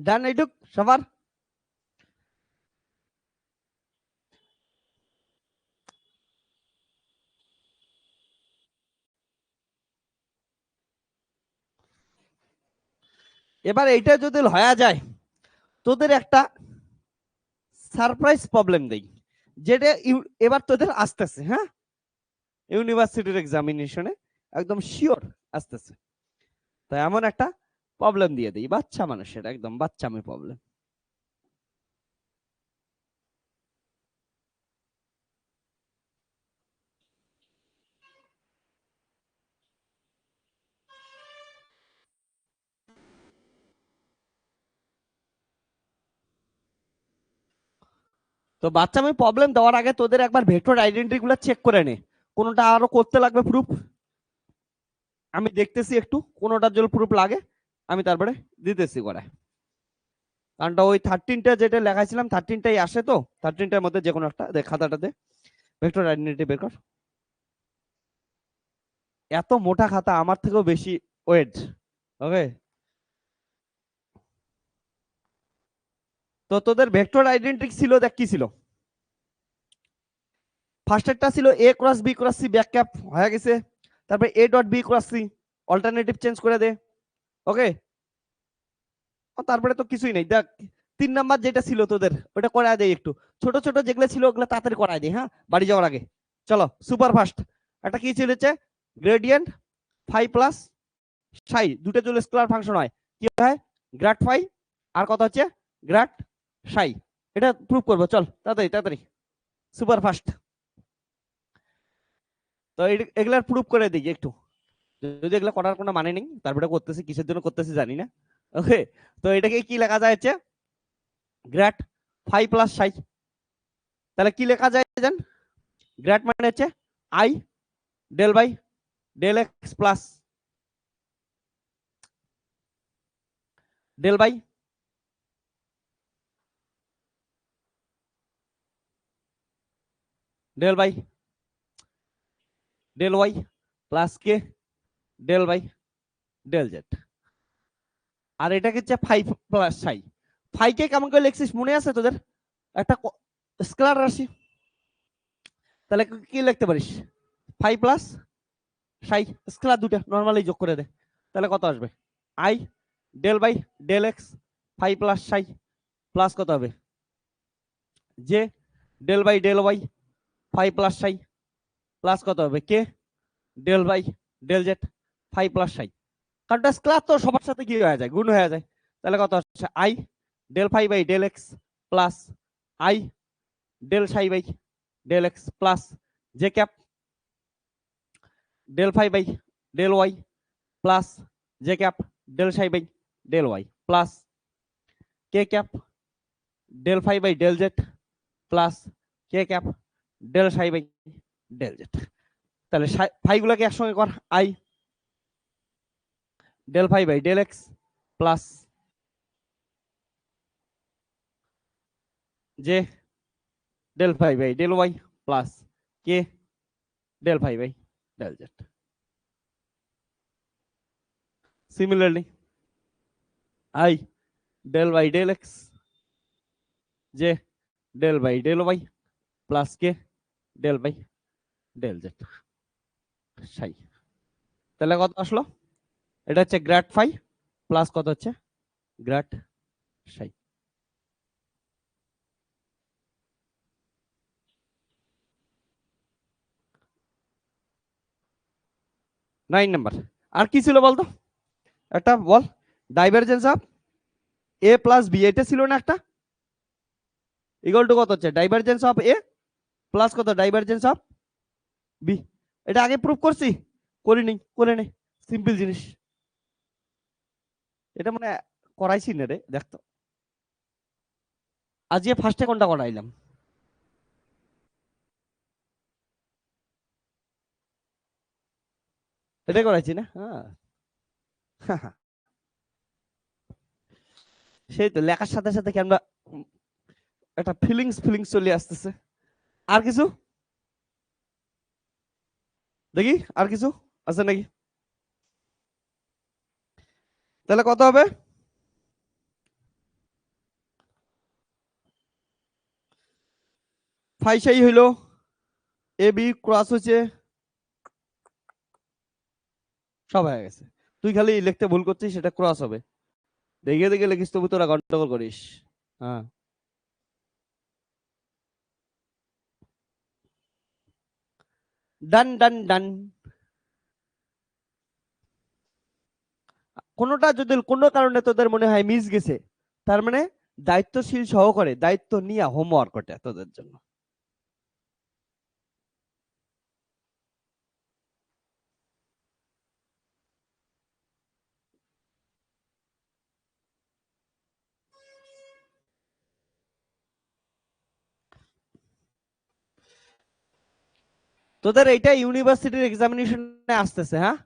ডান এইটুক সবার। এবার এইটা যদি হয়ে যায় তোদের একটা সারপ্রাইজ প্রবলেম দেই, যেটা এবার তোদের আসতেছে, হ্যাঁ, ইউনিভার্সিটির এক্সামিনেশনে একদম শিওর আসতেছে। তো এমন একটা প্রবলেম দিয়ে দিই, বাচ্চা মানুষের একদম বাচ্চামি প্রবলেম। তো বাচ্চামি প্রবলেম দেওয়ার আগে তোদের একবার ভেক্টর আইডেন্টিটি গুলো চেক করে নে, কোনটা আরো করতে লাগবে প্রুফ আমি দেখতেছি, একটু কোনটার জন্য প্রুফ লাগে আমি তারপরে দিতেছি করে। কারণটা ওই 13টা যেটা লেখাছিলাম 13টাই আসে, তো 13টার মধ্যে যে কোনো একটা খাতাটাতে ভেক্টর আইডেন্টিটি বের কর। এত মোটা খাতা আমার থেকেও বেশি ওয়েট, ওকে। তো তোদের ভেক্টর আইডেন্টিটি ছিল, দেখ কি ছিল। ফার্স্টেরটা ছিল A cross B cross C back cab হয়ে গেছে, তারপরে A dot B cross C alternative change করে দে। ওকে, তারপরে তো কিছুই নেই। দেখ 3 নাম্বার যেটা ছিল তোদের ওটা করায় দেই একটু, ছোট ছোট যেগুলো ছিল ওগুলো তাড়াতাড়ি করায় দেই, হ্যাঁ, বাড়ি যাওয়ার আগে। চলো সুপার ফাস্ট। একটা কি ছিল হচ্ছে গ্রেডিয়েন্ট ফাই প্লাস সাই, দুটো যদি স্কেলার ফাংশন হয় কি হয়, গ্রাড ফাই আর কত হচ্ছে গ্রাড সাই। এটা প্রুফ করবো, চল তাড়াতাড়ি তাড়াতাড়ি, সুপার ফাস্ট। তো এগুলার প্রুফ করে দিই একটু, যদি এগুলো করার কোনো মানে নেই, তারপরে করতেছি, কিসের জন্য করতেছি জানি না। ওকে, তো এটাকে কি লেখা যায় হচ্ছে গ্র্যাড ফাই প্লাস সাই। তাহলে কি লেখা যায় জান, গ্র্যাড মানে হচ্ছে I del by del x plus del by del by del Y plus K del by del Z. আর এটাকে হচ্ছে ফাই প্লাস সাই। ফাইকে কেমন করে লিখছিস মনে আছে তোদের, একটা স্কেলার রাশি, তাহলে কি লিখতে পারিস, ফাই প্লাস সাই, স্কেলার দুটো নরমালি যোগ করে দে, তাহলে কত আসবে, I del by del X phi plus psi plus কত হবে J del by del Y phi plus psi plus কত হবে K del by del Z phi plus psi. কারণ স্কেলার তো সবার সাথে কি হয়ে যায়, গুণ হয়ে যায়। তাহলে কত হচ্ছে I del phi by del x plus i del psi by del x plus J cap del phi by del Y plus J cap del psi by del Y plus K cap del phi by del Z plus K cap del psi by del z. তাহলে ফাইগুলোকে একসঙ্গে কর, i del phi by del x plus J del phi by del Y plus K del phi by del z. Similarly, I del by del x j del by del y plus k del by del z সাই। তাহলে কত আসলো, এটা হচ্ছে grad phi plus কত হচ্ছে grad সাই। Nine number আর কি ছিল বলতো, একটা বল, divergence of A plus B, এটা ছিল না একটা, ইকুয়াল টু কত হচ্ছে ডাইভারজেন্স অফ এ প্লাস কত ডাইভারজেন্স অফ বি। এটা আগে প্রুফ করছি, করিনি, করে নে, সিম্পল জিনিস। এটা মানে করাইছি না রে, দেখতো আজকে ফার্স্টে কোনটা করাইলাম, এটাই করাইছি না, হ্যাঁ। সেই তো লেখার সাথে সাথে কি আমরা একটা ফিলিংস ফিলিংস চলে আসতেছে। আর কিছু দেখি, আর কিছু আছে নাকি, তাহলে কত হবে, ফাই সাই হইলো এ বি ক্রস হচ্ছে, সব হয়ে গেছে। তুই খালি লিখতে ভুল করছিস, সেটা ক্রস হবে, দেখে দেখে লিখিস, তবু তোরা গন্ডগোল করিস। হ্যাঁ, ডান ডান ডান। কোনোটা যদি কোনো কারণে তোদের মনে হয় মিস গেছে, তার মানে দায়িত্বশীল সহকারে দায়িত্ব নিয়ে হোমওয়ার্ক ওটা তোদের জন্য। তোদের এইটা ইউনিভার্সিটির এক্সামিনেশনে আসতেছে, হ্যাঁ,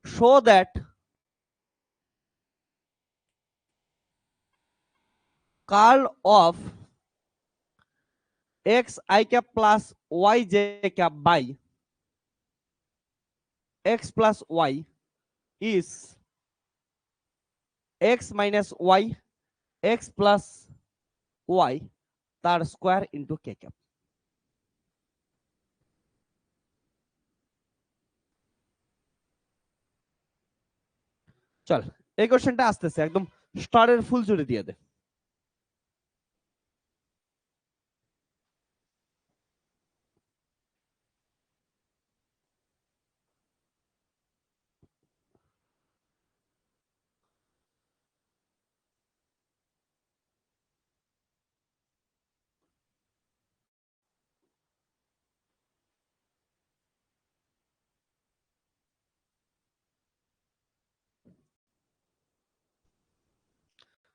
show that curl of x I cap plus Y J cap by x plus y is x minus y x plus Y তার স্কোয়ার ইন্টু কে ক্যাপ। চল এই কোশ্চেনটা আসতেছে একদম স্টারের ফুল জুড়ে দিয়ে দে।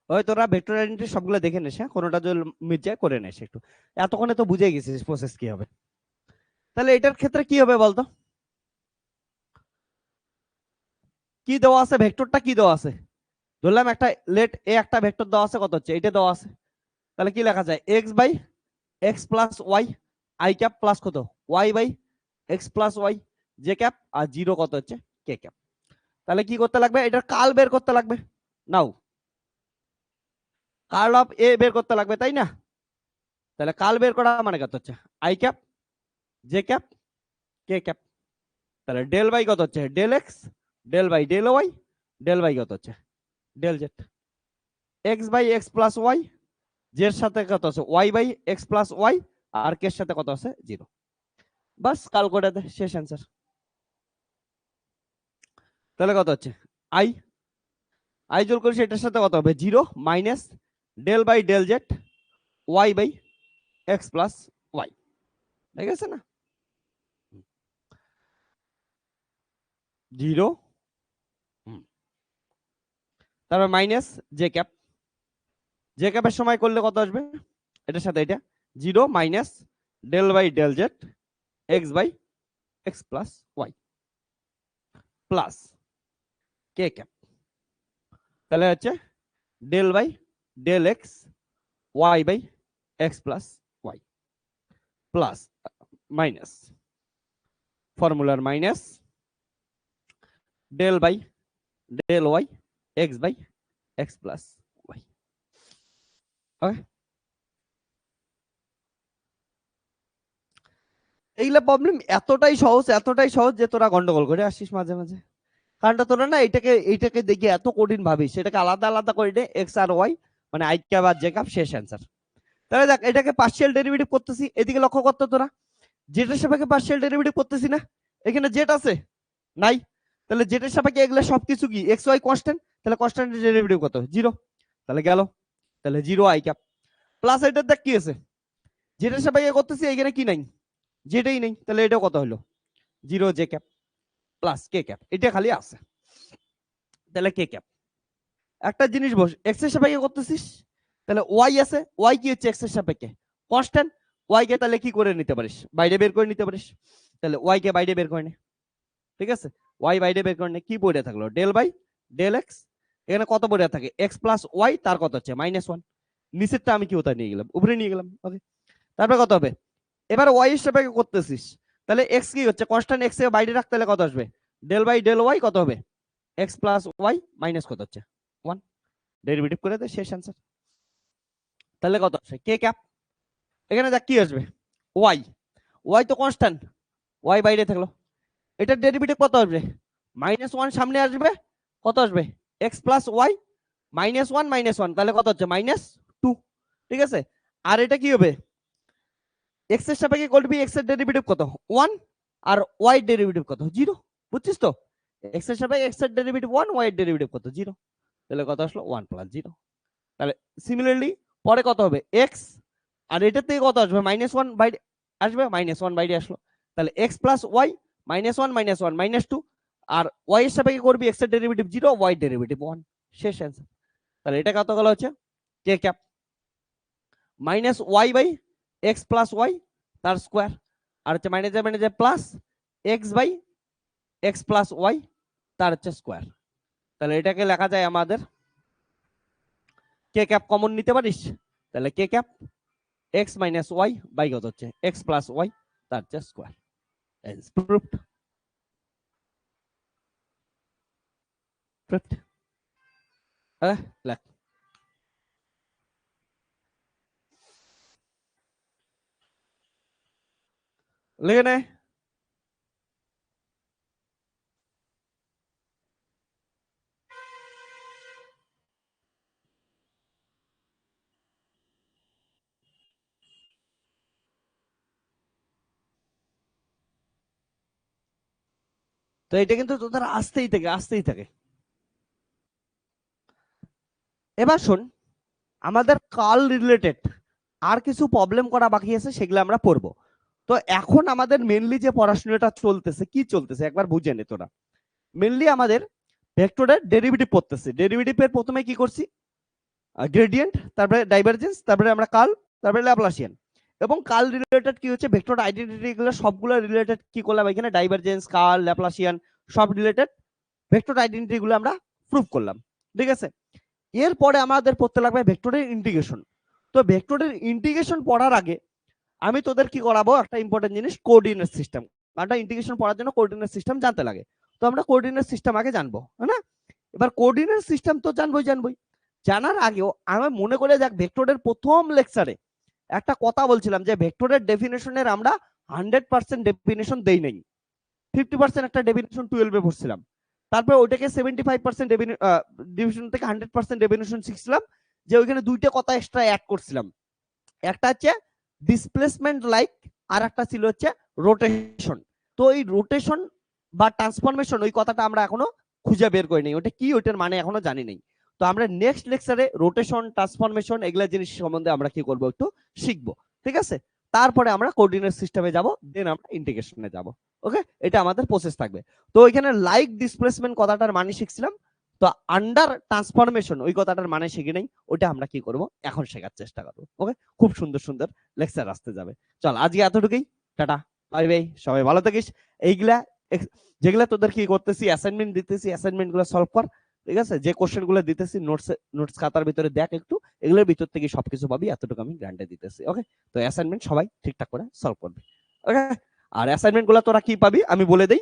ওই তোরা ভেক্টর আইডেন্টিটি সবগুলো দেখে নিস, হ্যাঁ কোনোটা যদি মিট যায় করে নিস একটু। এতক্ষণে তো বুঝে গেছিস প্রসেস কি হবে। তাহলে এটার ক্ষেত্রে কি হবে বলতো, কি দেওয়া আছে, ভেক্টরটা কি দেওয়া আছে, ধরলাম একটা লেট এ একটা ভেক্টর দেওয়া আছে, কত হচ্ছে এটা দেওয়া আছে। তাহলে কি লেখা যায়, X by x plus Y I cap plus কত Y by x plus Y J cap, আর জিরো কত হচ্ছে কে ক্যাপ। তাহলে কি করতে লাগবে, এটার কার্ল বের করতে লাগবে। নাও কার্ল অফ এ বের করতে লাগবে, তাই না? তাহলে কার্ল বের করা মানে কত হচ্ছে I cap J cap K cap. তাহলে ডেল বাই কত হচ্ছে del x del by del Y del by কত হচ্ছে del Z. X by x plus Y, জের সাথে কত আছে Y by x plus Y, আর কে সাথে কত আছে জিরো। বাস কাল করে দে, শেষ অ্যান্সার। তাহলে কত হচ্ছে আই আই যোগ করেছি এটার সাথে কত হবে zero minus del by del Z Y by x plus Y, ঠিক আছে না? জিরো, তারপর মাইনাস জে ক্যাপ, জে ক্যাপের সময় করলে কত আসবে এটার সাথে এটা zero minus del by del Z X by x plus Y plus K cap. তাহলে হচ্ছে del by del X Y by x plus Y plus minus ফর্মুলার minus del by del Y X by x plus Y. ওকে, এইগুলা problem এতটাই সহজ যে তোরা গন্ডগোল করে আসিস মাঝে মাঝে। কারণটা তোরা না এইটাকে দেখে এত কঠিন ভাবিস, সেটাকে আলাদা আলাদা করে দে, এক্স আর ওয়াই মানে আই ক্যাপ আর জে ক্যাপ, শেষ অ্যান্সার। তাহলে দেখ এটাকে পার্শিয়াল ডেরিভেটিভ করতেছি, এদিকে লক্ষ্য করতে তোরা জেটের সাপেক্ষে পার্শিয়াল ডেরিভেটিভ করতেছি না, এখানে জেট আছে নাই, তাহলে জেটের সাপেক্ষে এগুলো সবকিছু কি এক্স ওয়াই কনস্ট্যান্ট, তাহলে কনস্ট্যান্টের ডেরিভেটিভ কত জিরো, তাহলে গেল, তাহলে জিরো আই ক্যাপ প্লাস এটা দেখ কি আছে জেটের সাপেক্ষে করতেছি, এখানে কি নাই জেটেই নেই, তাহলে এটা কত হলো জিরো জে ক্যাপ প্লাস কে ক্যাপ, এটা খালি আছে, তাহলে কে ক্যাপ। একটা জিনিস বস, এক্স এর সাপেক্ষে করতেছিস, তাহলে ওয়াই আছে, ওয়াই কি হচ্ছে এক্স এর সাপেক্ষে কনস্ট্যান্ট, ওয়াই কে তাহলে কি করে নিতে পারিস বাইরে বের করে নিতে পারিস, তাহলে ওয়াই কে বাইরে বের করে নে, ঠিক আছে ওয়াই বাইরে বের করে নে, কি পড়ে থাকলো ডেল বাই ডেল এক্স, এখানে কত পড়ে থাকে এক্স প্লাস ওয়াই, তার কত হচ্ছে মাইনাস ওয়ান, নিচেরটা আমি কি কোথায় নিয়ে গেলাম উপরে নিয়ে গেলাম। ওকে, তারপরে কত হবে, এবার ওয়াই এর সাপেক্ষে করতেছিস, তাহলে এক্স কি হচ্ছে কনস্ট্যান্ট, এক্স এর বাইরে রাখতে কত আসবে ডেল বাই ডেল ওয়াই কত হবে এক্স প্লাস ওয়াই মাইনাস কত হচ্ছে ওয়ান, ডেরিভেটিভ করে দে, শেষ অ্যান্সার। তাহলে কত আসে কে ক্যাপ, এখানে দেখ কি আসবে ওয়াই, ওয়াই তো কনস্ট্যান্ট, ওয়াই বাইরে থাকলো, এটার ডেরিভেটিভ কত আসবে মাইনাস ওয়ান, সামনে আসবে কত আসবে x plus Y minus one, তাহলে কত হচ্ছে মাইনাস টু, ঠিক আছে। আর এটা কি হবে এক্স এর সাপেক্ষে করবি, এক্স এর ডেরিভেটিভ কত ওয়ান, আর ওয়াই ডেরিভেটিভ কত জিরো, বুঝছিস তো, এক্স এর সাপেক্ষে এক্স এর ডেরিভেটিভ ওয়ান, ওয়াই এর ডেরিভেটিভ কত জিরো, তাহলে কত আসলো ওয়ান প্লাস জিরো। তাহলে সিমিলারলি পরে কত হবে এক্স, আর এটার থেকে কত আসবে মাইনাস ওয়ান বাইরে আসবে, মাইনাস ওয়ান বাইরে আসলো, তাহলে X plus Y minus one minus two, আর ওয়াই এর সাপেক্ষে করবি এক্স এর derivative zero, Y derivative one, শেষ অ্যান্সার। তাহলে এটা কত গেল হচ্ছে K cap minus Y by x plus Y তার স্কোয়ার, আর হচ্ছে minus plus X by x plus Y তার হচ্ছে স্কোয়ার। তাহলে এটাকে লেখা যায় আমাদের কে ক্যাপ কমন নিতে পারিস, তাহলে K cap X minus Y by কত হচ্ছে এক্স প্লাস ওয়াই তার হচ্ছে স্কোয়ার, প্রুফড। লেখ লিখে নে। তো এটা কিন্তু তোদের আসতেই থাকে। এবার শোন, আমাদের কাল রিলেটেড আর কিছু প্রবলেম করা বাকি আছে, সেগুলো আমরা পড়বো। তো এখন আমাদের মেনলি যে পড়াশোনাটা চলতেছে, কি চলতেছে একবার বুঝে নে তোরা। মেনলি আমাদের ভেক্টরের ডেরিভেটিভ পড়তেছে। ডেরিভেটিভের প্রথমে কি করছি, গ্রেডিয়েন্ট, তারপরে ডাইভারজেন্স, তারপরে আমরা কাল, তারপরে ল্যাপ্লাসিয়ান। এবং কাল রিলেটেড কি হচ্ছে, ভেক্টর আইডেন্টিটি গুলো সবগুলো রিলেটেড কি করলাম এখানে, ডাইভারজেন্স, কাল, ল্যাপ্লাসিয়ান সব রিলেটেড ভেক্টর আইডেন্টিটি গুলো আমরা প্রুফ করলাম। ঠিক আছে, এরপরে আমাদের পড়তে লাগবে ভেক্টরের ইন্টিগ্রেশন। তো ভেক্টরের ইন্টিগ্রেশন পড়ার আগে আমি তোদের কি করাবো, একটা ইম্পর্টেন্ট জিনিস, কোঅর্ডিনেট সিস্টেম। একটা ইন্টিগ্রেশন পড়ার জন্য কোঅর্ডিনেট সিস্টেম জানতে লাগে। তো আমরা কোঅর্ডিনেট সিস্টেম আগে জানবো, হ্যাঁ না? এবার কোঅর্ডিনেট সিস্টেম তো জানবই। জানার আগেও আমি মনে করে যাক, ভেক্টরের প্রথম লেকচারে একটা কথা বলছিলাম যে ভেক্টরের ডেফিনেশনের আমরা 100% ডেফিনেশন দেই নাই, 50% একটা ডেফিনেশন 12 এ পড়ছিলাম। তারপর ওইটাকে 75% ডেফিনেশন থেকে 100% ডেফিনেশন শিখছিলাম, যে ওইখানে দুইটা কথা এক্সট্রা অ্যাড করছিলাম। একটা হচ্ছে ডিসপ্লেসমেন্ট লাইক, আর একটা ছিল হচ্ছে রোটেশন। তো এই রোটেশন বা ট্রান্সফরমেশন, ওই কথাটা আমরা এখনো খুঁজে বের করি নাই, ওটা কি, ওইটার মানে এখনো জানি নাই। তো আমরা নেক্সট লেকচারে রোটেশন, ট্রান্সফরমেশন এগুলা জিনিস সম্বন্ধে আমরা কি করব, একটু শিখবো। ঠিক আছে, তারপরে আমরা কোঅর্ডিনেট সিস্টেমে যাব, দেন আমরা ইন্টিগ্রেশনে যাব। ওকে, এটা আমাদের প্রসেস থাকবে। তো এখানে লাইক ডিসপ্লেসমেন্ট কথাটার মানে শিখছিলাম। তো আন্ডার ট্রান্সফরমেশন ওই কথাটার মানে শিখি নাই, ওটা আমরা কি করব এখন শেখার চেষ্টা করবো। ওকে, খুব সুন্দর সুন্দর লেকচার আসতে যাবে। চল আজকে এতটুকুই, টাটা, বাই বাই, সবাই ভালো থাকিস। এইগুলা যেগুলা তোদের কি করতেছি, অ্যাসাইনমেন্ট দিতেছি, অ্যাসাইনমেন্ট গুলো সলভ কর। ঠিক আছে, যে কোশ্চেন গুলো দিতেছি নোটস খাতার ভিতরে দেখ একটু, এগুলোর ভিতর থেকে সবকিছু পাবি, এতটুকু আমি গ্যারান্টি দিতেছি। ওকে, তো অ্যাসাইনমেন্ট সবাই ঠিকঠাক করে সলভ করবে। ওকে, আর অ্যাসাইনমেন্ট গুলো তোরা কি পাবি আমি বলে দেই।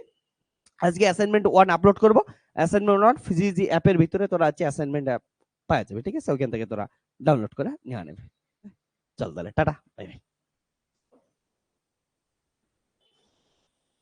আজকে অ্যাসাইনমেন্ট 1 আপলোড করব। অ্যাসাইনমেন্ট 1 ফিজিজি অ্যাপের ভিতরে তোরা আছে অ্যাসাইনমেন্ট অ্যাপ পাওয়া যাবে। ঠিক আছে, ওখান থেকে তোরা ডাউনলোড করে নিয়ে নেবে। চল তাহলে টাটা, বাই বাই।